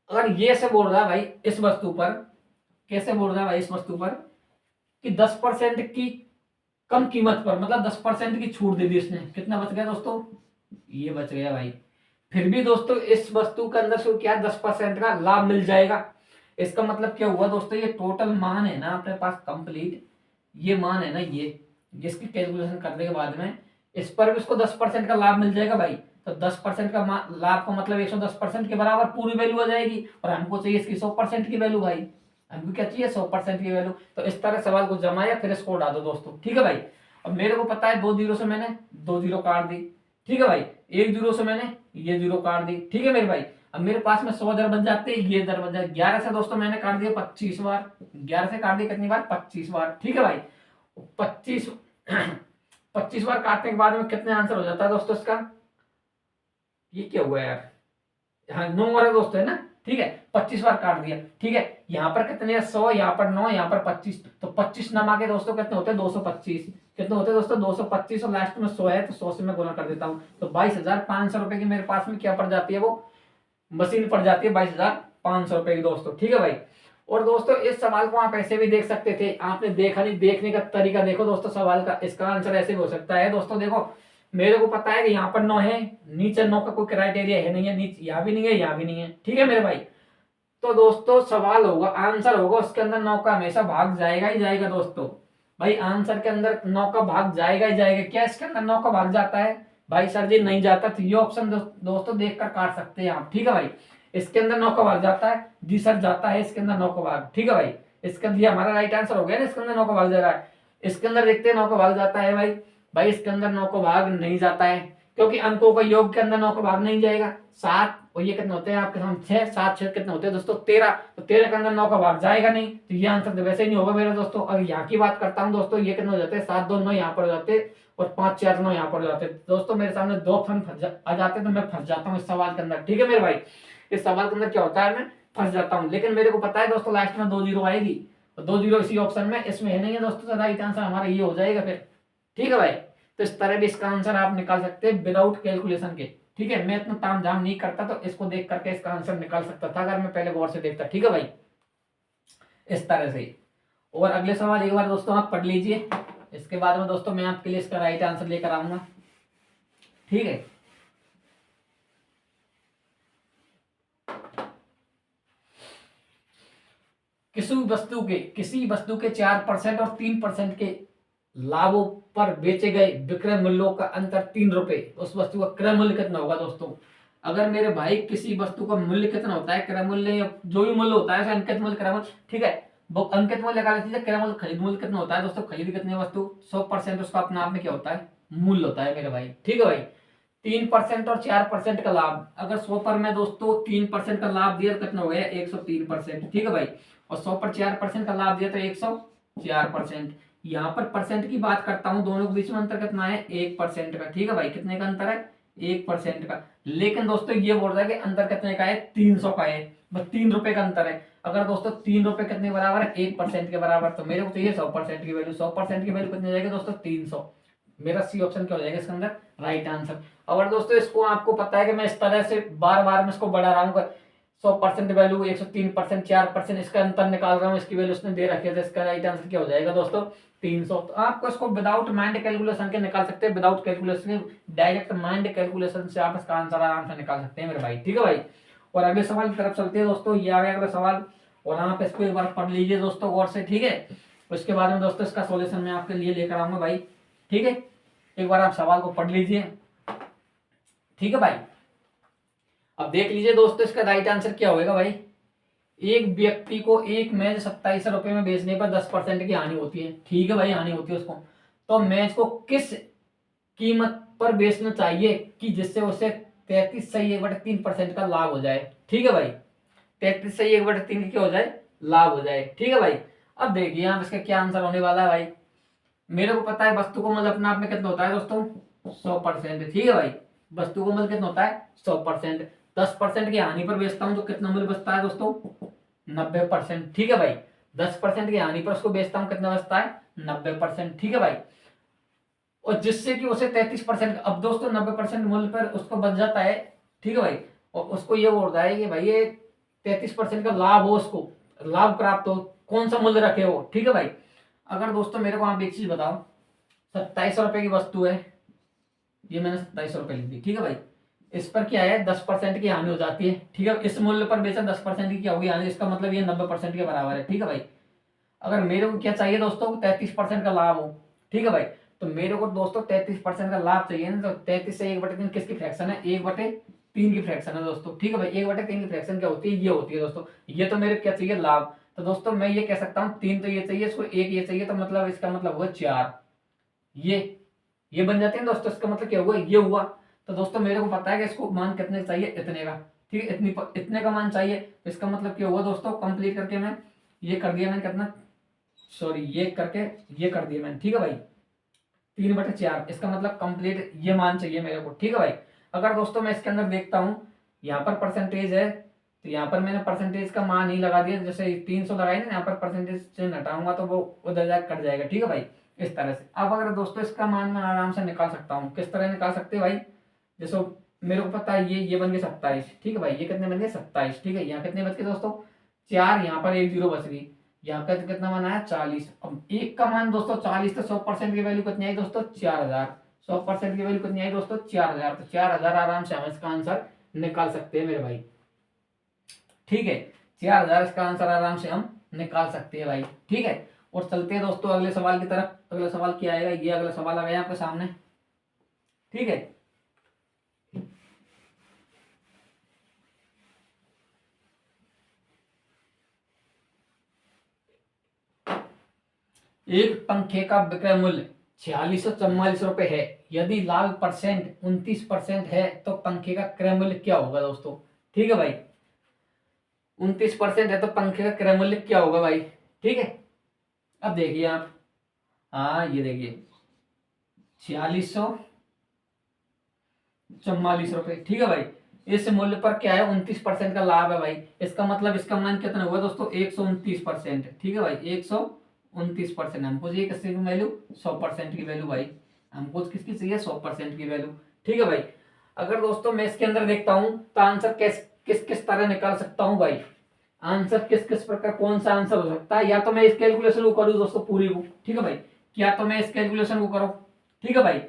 अगर ये से बोल रहा है भाई इस वस्तु पर, कैसे बोल रहा है भाई इस वस्तु पर कि 10% की कम कीमत पर, मतलब 10% की छूट दे दी इसने, कितना बच गया दोस्तों, ये बच गया भाई। फिर भी दोस्तों इस वस्तु के अंदर से क्या 10% का लाभ मिल जाएगा। इसका मतलब क्या हुआ दोस्तों, ये टोटल मान है ना अपने पास कंप्लीट, ये मान है ना ये, जिसकी कैलकुलेशन करने के बाद में इस पर भी उसको 10% का लाभ मिल जाएगा भाई। तो 10% का लाभ का मतलब 110% के बराबर पूरी वैल्यू आ जाएगी, और हमको चाहिए इसकी 100% की वैल्यू भाई, हमको क्या चाहिए 100% की वैल्यू। तो इस तरह सवाल को जमाया, फिर इसको उड़ा दो दोस्तों, ठीक है भाई। अब मेरे को पता है 2 जीरो से मैंने 2 जीरो काट दी, ठीक है भाई। 1 जीरो से मैंने ये जीरो काट दी, ठीक है मेरे भाई। अब मेरे पास में 100 दर बन जाते हैं, ये दर बन जाए 11 से दोस्तों मैंने काट दिया 25 बार, 11 से काट दिया कितनी बार, 25 बार, ठीक है भाई। 25 25 बार काटने के बाद में कितने आंसर हो जाता है दोस्तों इसका, ये क्या हुआ यार, हाँ 9 बार दोस्तों है ना, ठीक है। 25 बार काट दिया, ठीक है। यहाँ पर कितने हैं 100, यहाँ पर 9, यहाँ पर 25, तो 25 नमा के दोस्तों कितने होते हैं 225, कितने होते हैं दोस्तों 225, और लास्ट में 100 है तो 100 से मैं गुना कर देता हूँ। तो 22,500 रुपए की मेरे पास में क्या पड़ जाती है, वो मशीन पड़ जाती है 22,500 रुपए की दोस्तों, ठीक है भाई। और दोस्तों इस सवाल को आप ऐसे भी देख सकते थे, आपने देखा नहीं, देखने का तरीका देखो दोस्तों सवाल का, इसका आंसर ऐसे भी हो सकता है दोस्तों। देखो मेरे को पता है कि यहाँ पर 9 है, नीचे 9 का कोई क्राइटेरिया है नहीं है, नीचे यहाँ भी नहीं है, यहाँ भी नहीं है, ठीक है मेरे भाई। तो दोस्तों सवाल होगा, आंसर होगा उसके अंदर 9 का हमेशा भाग जाएगा ही जाएगा दोस्तों, भाई आंसर के अंदर 9 का भाग जाएगा ही जाएगा। क्या इसके अंदर 9 का भाग जाता है भाई, सर जी नहीं जाता, तो ये ऑप्शन दोस्तों देखकर काट सकते हैं आप, ठीक है भाई। इसके अंदर 9 का भाग जाता है, जी सर जाता है इसके अंदर 9 का भाग, ठीक है भाई। इसके अंदर हमारा राइट आंसर हो गया ना, इसके अंदर 9 का भाग जा रहा है। इसके अंदर देखते हैं 9 का भाग जाता है भाई, भाई इसके अंदर 9 का भाग नहीं जाता है, क्योंकि अंकों का योग के अंदर 9 का भाग नहीं जाएगा। 7 और ये कितने होते हैं आपके सामने 6, 7 6 कितने होते हैं दोस्तों 13, तो 13 के अंदर 9 का भाग जाएगा नहीं, तो ये आंसर तो वैसे ही नहीं होगा मेरे दोस्तों। अगर यहाँ की बात करता हूँ दोस्तों, ये कितने हो जाते हैं 7 2 9 यहाँ पर हो जाते, और 5 4 9 यहाँ पर हो जाते दोस्तों। मेरे सामने 2 ऑप्शन आ जाते तो मैं फंस जाता हूँ इस सवाल के अंदर, ठीक है मेरे भाई। इस सवाल के अंदर क्या होता है, मैं फंस जाता हूँ, लेकिन मेरे को पता है दोस्तों लास्ट में 2 जीरो आएगी, तो 2 जीरो इसी ऑप्शन में, इसमें है नहीं है दोस्तों, तो राइट आंसर हमारा ये हो जाएगा फिर, ठीक है भाई। तो इस तरह भी इसका आंसर आप निकाल सकते हैं विदाउट कैलकुलेशन के, ठीक है। मैं इतना ताम झाम नहीं करता, तो इसको देख करके इसका आंसर निकाल सकता था अगर मैं पहले गौर से देखता, ठीक है भाई, इस तरह से। और अगले सवाल एक बार दोस्तों आप पढ़ लीजिए, इसके बाद में दोस्तों मैं आपके लिए इसका राइट आंसर लेकर आऊंगा, ठीक है। किसी वस्तु के 4% और 3% के लाभों पर बेचे गए विक्रय मूल्यों का अंतर 3 रुपए, उस वस्तु का क्रय मूल्य कितना होगा दोस्तों। अगर मेरे भाई किसी वस्तु का मूल्य कितना होता है, क्रय मूल्य या जो भी मूल्य होता है, अंकित मूल्य क्रय मूल्य, ठीक है। वो अंकित मूल्य लगा लेते हैं, क्रय मूल्य खरीद मूल्य कितना होता है दोस्तों, खरीद कितनी वस्तु 100% उसका अपने आप में क्या होता है, मूल्य होता है मेरे भाई, ठीक है भाई। 3% और 4% का लाभ, अगर 100 पर मैं दोस्तों 3% का लाभ दिया तो कितना हो गया 103%, ठीक है भाई। और 100 पर 4% का लाभ दिया तो 104%। यहाँ पर परसेंट की बात करता हूं, दोनों के बीच में अंतर कितना है 1% का, ठीक है भाई। कितने का अंतर है 1% का, लेकिन दोस्तों ये बोल रहा है कि अंतर कितने का है 300 का है, बस 3 रुपए का अंतर है। अगर दोस्तों 3 रुपए कितने बराबर है 1% के बराबर, तो मेरे को चाहिए 100% की वैल्यू, 100% की वैल्यू कितनी जाएगी दोस्तों 300, मेरा सी ऑप्शन क्या हो जाएगा इसके अंदर राइट आंसर। अगर दोस्तों इसको आपको पता है कि मैं इस तरह से बार बार मैं इसको बढ़ा रहा हूँ, 100% वैल्यू 103%, 4% इसका अंतर निकाल रहा हूँ, इसकी वैल्यू उसने दे रखी है, तो इसका राइट आंसर क्या हो जाएगा दोस्तों 300। तो आपको इसको विदाउट माइंड कैलकुलेशन के निकाल सकते हैं, without calculation direct mind calculation से आप इसका आंसर आराम से निकाल सकते हैं मेरे भाई, ठीक है भाई। और अगले सवाल की तरफ चलते हैं दोस्तों, ये आ गया अगला सवाल, और आप इसको एक बार पढ़ लीजिए दोस्तों गौर से, ठीक है। उसके बाद में दोस्तों इसका सोल्यूशन मैं आपके लिए लेकर आऊंगा भाई, ठीक है। एक बार आप सवाल को पढ़ लीजिए, ठीक है भाई। अब देख लीजिए दोस्तों, इसका राइट आंसर क्या होगा भाई। एक व्यक्ति को एक मैच 27 रुपए में बेचने पर 10% की हानि होती है। ठीक है भाई, हानि होती है उसको। तो मैच को किस कीमत पर बेचना चाहिए कि जिससे उसे 33 सही 1/3% का लाभ हो जाए। ठीक है भाई, 33 सही 1/3 क्या हो जाए, लाभ हो जाए। ठीक है भाई। अब देखिए यहाँ इसका क्या आंसर होने वाला है भाई। मेरे को पता है वस्तु को मूल्य अपने आप में कितना होता है दोस्तों, 100%। ठीक है भाई, वस्तु को मूल्य कितना होता है, 100%। 10% की हानि पर बेचता हूं तो कितना मूल्य बचता है दोस्तों, 90%। ठीक है भाई, 10% की हानि पर उसको बेचता हूं, कितना बचता है, 90%। ठीक है भाई। और जिससे कि उसे 33%, अब दोस्तों 90% मूल्य पर उसको बच जाता है। ठीक है भाई, और उसको ये बोल रहा है कि भाई ये 33% का लाभ हो, उसको लाभ प्राप्त हो, कौन सा मूल्य रखे हो। ठीक है भाई। अगर दोस्तों मेरे को आप एक चीज बताओ, 27 रुपए की वस्तु है, ये मैंने 27 रुपए लिख दी। ठीक है भाई, इस पर क्या है, 10% की हानि हो जाती है। ठीक है, इस मूल्य पर बेचा 10% की क्या होगी हानि, इसका मतलब ये 90% के बराबर है। ठीक है भाई। अगर मेरे को क्या चाहिए दोस्तों, 33% का लाभ हो। ठीक है भाई, तो मेरे को दोस्तों 33% का लाभ चाहिए ना, तो 33 से 1/3 किसकी फ्रैक्शन है, 1/3 की फ्रैक्शन है दोस्तों। ठीक है भाई, 1/3 की फ्रैक्शन क्या होती है, ये होती है दोस्तों। ये तो मेरे क्या चाहिए, लाभ। तो दोस्तों मैं ये कह सकता हूँ 3 तो ये चाहिए, इसको 1 ये चाहिए, तो मतलब इसका मतलब हुआ 4। ये बन जाते हैं दोस्तों, इसका मतलब क्या हुआ, ये हुआ। तो दोस्तों मेरे को पता है कि इसको मान कितने का चाहिए, इतने का। ठीक है, इतने का मान चाहिए। तो इसका मतलब क्या हुआ दोस्तों, कंप्लीट करके मैं ये कर दिया मैंने, कितना, सॉरी ये करके ये कर दिया मैंने। ठीक है भाई, 3/4, इसका मतलब कंप्लीट ये मान चाहिए मेरे को। ठीक है भाई। अगर दोस्तों मैं इसके अंदर देखता हूँ, यहाँ पर परसेंटेज है, तो यहाँ पर मैंने परसेंटेज का मान ही लगा दिया। जैसे 300 लगाई ना, यहाँ पर परसेंटेज से हटाऊंगा तो वो उधर जाकर कट जाएगा। ठीक है भाई, इस तरह से। अब अगर दोस्तों इसका मान मैं आराम से निकाल सकता हूँ, किस तरह निकाल सकते हैं भाई, जैसे मेरे को पता है ये बन गए 27। ठीक है भाई, ये कितने बन गए, 27। ठीक है, यहाँ कितने बच गए दोस्तों, 4, यहाँ पर 1 0 बच गई। यहाँ का कितना मान आया, 40। अब एक का मान दोस्तों 40, तो 100% की वैल्यू कितनी आई दोस्तों, 4000। 100% की वैल्यू कितनी आई दोस्तों, 4000। तो 4000 आराम से हम इसका आंसर निकाल सकते हैं मेरे भाई। ठीक है, 4000 इसका आंसर आराम से हम निकाल सकते हैं भाई। ठीक है, और चलते हैं दोस्तों अगले सवाल की तरफ। अगला सवाल क्या आएगा, ये अगला सवाल आ गया आपके सामने। ठीक है, एक पंखे का विक्रय मूल्य 4644 है। यदि लाभ परसेंट 29% है तो पंखे का क्रय मूल्य क्या होगा दोस्तों। ठीक है भाई, 29% है तो पंखे का क्रय मूल्य क्या होगा भाई। ठीक है, अब देखिए आप, हाँ ये देखिए 4644 रुपए। ठीक है भाई, इस मूल्य पर क्या है, 29% का लाभ है भाई। इसका मतलब इसका मान कितना हुआ दोस्तों, 129%। ठीक है भाई, 129%। हमको चाहिए किसकी वैल्यू, 100% की वैल्यू भाई। हमको किसकी चाहिए, 100% की वैल्यू। ठीक है भाई। अगर दोस्तों मैं इसके अंदर देखता हूं तो आंसर किस किस किस तरह निकाल सकता हूं भाई। आंसर किस किस प्रकार, कौन सा आंसर हो सकता है, या तो मैं इस कैलकुलेशन को करूँ दोस्तों पूरी को। ठीक है भाई, या तो मैं इस कैलकुलेशन को करूँ। ठीक है भाई,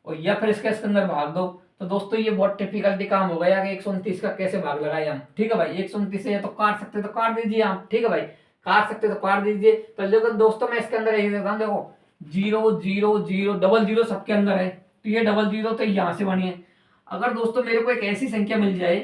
और या फिर इसके अंदर भाग दो। तो दोस्तों ये बहुत टिपिकलिटी काम हो गया कि 129 का कैसे भाग लगाए हम। ठीक है भाई, 129 से या तो काट सकते तो काट दीजिए आप। ठीक है भाई, काट सकते तो काट दीजिए। तो लेकिन दोस्तों मैं इसके अंदर यही देता हूँ, देखो 0 0 0 डबल 0 सबके अंदर है, तो ये डबल 0 तो यहाँ से बनी है। अगर दोस्तों मेरे को एक ऐसी संख्या मिल जाए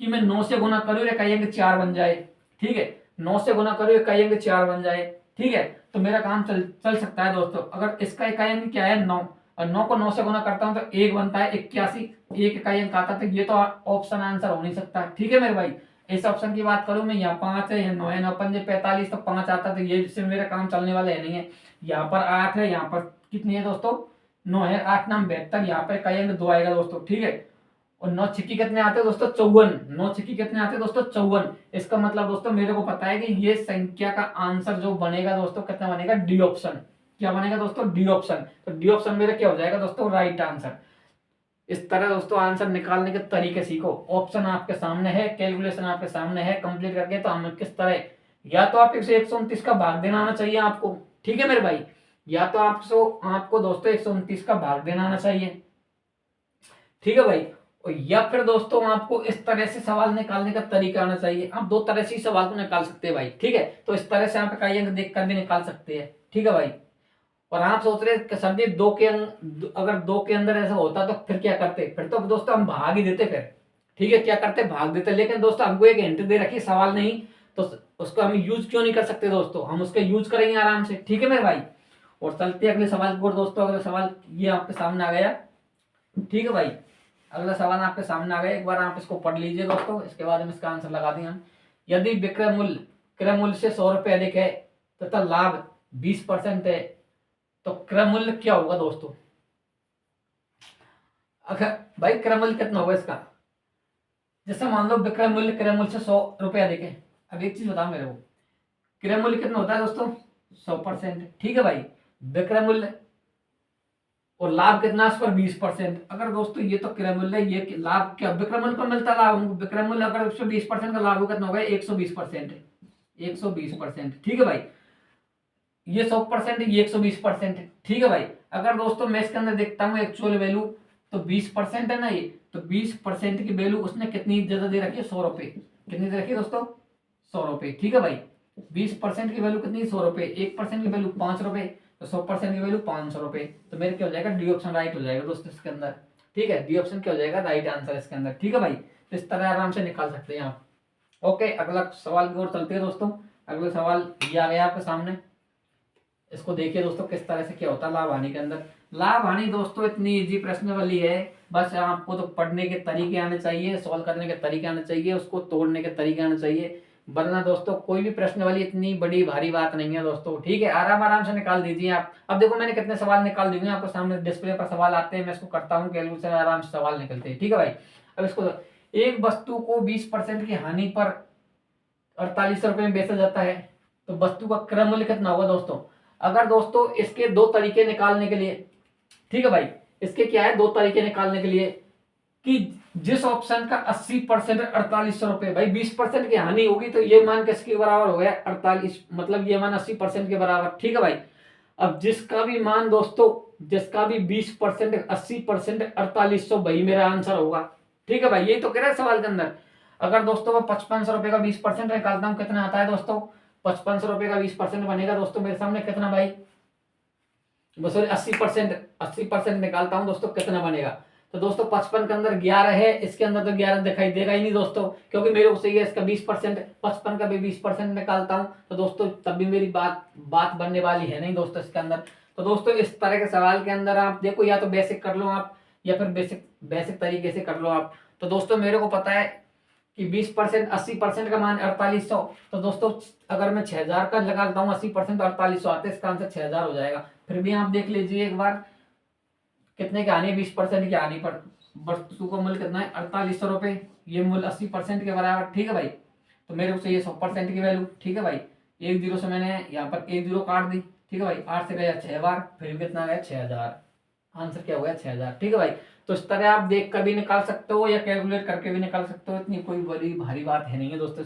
कि मैं 9 से गुना करूँ, इकाई अंक 4 बन जाए। ठीक है, 9 से गुना करूँ, इकाई अंक 4 बन जाए। ठीक है, तो मेरा काम चल सकता है दोस्तों। अगर इसका इकाई अंक क्या है, 9, और 9 को 9 से गुना करता हूं तो 1 बनता है 81, एक इकाई अंक आता है। तो ये तो ऑप्शन आंसर हो नहीं सकता। ठीक है मेरे भाई, इस ऑप्शन की बात करूं मैं, यहाँ 5 है, यहाँ 9 है, 9 5 45, तो 5 आता। तो ये इससे मेरा काम चलने वाला है नहीं है। यहाँ पर 8 है, यहाँ पर कितनी है दोस्तों, 9 है, 8 नाम 72, यहाँ पर इकाई अंक 2 आएगा दोस्तों। ठीक है, और 9 छिक्की कितने आते हैं दोस्तों, 54। 9 छिक्की कितने आते हैं दोस्तों, 54। इसका मतलब दोस्तों मेरे को पता है कि ये संख्या का आंसर जो बनेगा दोस्तों, कितना बनेगा, डी ऑप्शन। क्या बनेगा दोस्तों, डी ऑप्शन। तो डी ऑप्शन मेरा क्या हो जाएगा दोस्तों, राइट आंसर। इस तरह दोस्तों आंसर निकालने के तरीके सीखो। ऑप्शन आपके सामने है, कैलकुलेशन आपके सामने है, कंप्लीट करके तो हम किस तरह, या तो आप 129 का भाग देना आना चाहिए आपको। ठीक है मेरे भाई, या तो आपको दोस्तों 129 का भाग देना आना चाहिए। ठीक है भाई, और या फिर दोस्तों आपको इस तरह से सवाल निकालने का तरीका आना चाहिए। आप दो तरह से सवाल को निकाल सकते हैं भाई। ठीक है, तो इस तरह से आप इकाई अंक देख कर भी निकाल सकते हैं। ठीक है भाई, और आप सोच रहे कि सर जी अगर 2 के अंदर ऐसा होता तो फिर क्या करते, फिर तो दोस्तों हम भाग ही देते फिर। ठीक है, क्या करते भाग देते। लेकिन दोस्तों हमको एक हिंट दे रखी सवाल नहीं, तो उसको हम यूज क्यों नहीं कर सकते दोस्तों, हम उसका यूज करेंगे आराम से। ठीक है मेरे भाई, और चलते अगले सवाल की ओर दोस्तों। अगला सवाल ये आपके सामने आ गया। ठीक है भाई, अगला सवाल आपके सामने आ गया, एक बार आप इसको पढ़ लीजिए दोस्तों, इसके बाद हम इसका आंसर लगा देंगे हम। यदि विक्रय मूल्य क्रय मूल्य से 100 रुपए अधिक है तथा लाभ 20% है, तो क्रय मूल्य क्या होगा दोस्तों। अगर भाई क्रय मूल्य कितना होगा इसका, जैसे मान लो विक्रय मूल्य क्रय मूल्य से 100 रुपए अधिक है। अब एक चीज बताओ मेरे को, क्रय मूल्य कितना होता है दोस्तों, 100%। ठीक है भाई, विक्रय मूल्य और लाभ कितना उस पर 20%। अगर दोस्तों ये तो क्रय मूल्य, ये लाभ क्या विक्रय मूल्य पर मिलता लाभ हमको, विक्रय मूल्य अगर उस पर 20% का लाभ होगा कितना होगा, 120%। 120%। ठीक है भाई, ये 100% ये 120%। ठीक है भाई, अगर दोस्तों मैं इसके अंदर देखता हूँ एक्चुअल वैल्यू, तो 20% है ना ये, तो 20% की वैल्यू उसने कितनी ज्यादा दे रखी है, 100 रुपए। कितनी दे रखी है दोस्तों, 100 रुपए। ठीक है भाई, 20% की वैल्यू कितनी, 100 रुपए। 1% की वैल्यू 5 रुपए, तो 100% की वैल्यू 500 रुपए। तो मेरे क्या हो जाएगा, डी ऑप्शन राइट हो जाएगा दोस्तों इसके अंदर। ठीक है, डी ऑप्शन क्या हो जाएगा, राइट आंसर इसके अंदर। ठीक है भाई, तो इस तरह आराम से निकाल सकते हैं आप। ओके, अगला सवाल की ओर चलते हैं दोस्तों। अगला सवाल ये आ गया आपके सामने, इसको देखिए दोस्तों किस तरह से क्या होता है लाभ हानि के अंदर। लाभ हानि दोस्तों इतनी इजी प्रश्न वाली है, बस आपको तो पढ़ने के तरीके आने चाहिए, सॉल्व करने के तरीके आने चाहिए, उसको तोड़ने के तरीके आने चाहिए, वरना दोस्तों कोई भी प्रश्न वाली इतनी बड़ी भारी बात नहीं है दोस्तों। ठीक है, आराम आराम से निकाल दीजिए आप। अब देखो मैंने कितने सवाल निकाल दिए आपको सामने, डिस्प्ले पर सवाल आते हैं, मैं इसको करता हूँ कैलकुलेशन, आराम से सवाल निकलते हैं। ठीक है भाई, अब इसको, एक वस्तु को 20% की हानि पर 48 रुपए में बेचा जाता है, तो वस्तु का क्रय मूल्य कितना होगा दोस्तों। अगर दोस्तों इसके दो तरीके निकालने के लिए, ठीक है भाई, इसके क्या है, दो तरीके निकालने के लिए, कि जिस ऑप्शन का 80% 4800 रुपए, भाई 20% की हानि होगी तो ये मान किसके बराबर हो गया, 48, मतलब ये मान 80% के बराबर। ठीक है भाई, अब जिसका भी मान दोस्तों, जिसका भी 20% 80% 4800, भाई मेरा आंसर होगा। ठीक है भाई, यही तो कह रहा है सवाल के अंदर। अगर दोस्तों मैं 5500 रुपए का 20% निकालता हूँ, कितना आता है दोस्तों, 5500 रुपए का 20% बनेगा दोस्तों मेरे सामने कितना भाई, सॉरी 80% निकालता हूं दोस्तों, कितना बनेगा। तो दोस्तों 55 के अंदर 11 है, इसके अंदर तो 11 दिखाई देगा ही नहीं दोस्तों, क्योंकि मेरे को चाहिए इसका 20%। 55 का भी 20% निकालता हूं तो दोस्तों तब भी मेरी बात बनने वाली है नहीं दोस्तों इसके अंदर। तो दोस्तों इस तरह के सवाल के अंदर आप देखो, या तो बेसिक कर लो आप, या फिर बेसिक तरीके से कर लो आप। तो दोस्तों मेरे को पता है कि 20% 80% का मान 4800, तो दोस्तों अगर मैं 6000 का लगाता हूँ 80% तो 4800 आते हैं, इसका आंसर 6000 हो जाएगा। फिर भी आप देख लीजिए एक बार, कितने की हानि, 20% की हानि पर वस्तु का मूल्य कितना है, 4800 रुपए, ये मूल्य 80% के बराबर। ठीक है भाई, तो मेरे को चाहिए 100% की वैल्यू। ठीक है भाई, एक जीरो से मैंने यहाँ पर एक जीरो काट दी। ठीक है भाई, 8 से गया 6 बार, फिर भी कितना गया, 6000। आंसर क्या हो गया, 6000। ठीक है भाई, तो इस तरह आप देख कर भी निकाल सकते हो या कैलकुलेट करके भी निकाल सकते हो, इतनी कोई बड़ी भारी बात है नहीं है दोस्तों।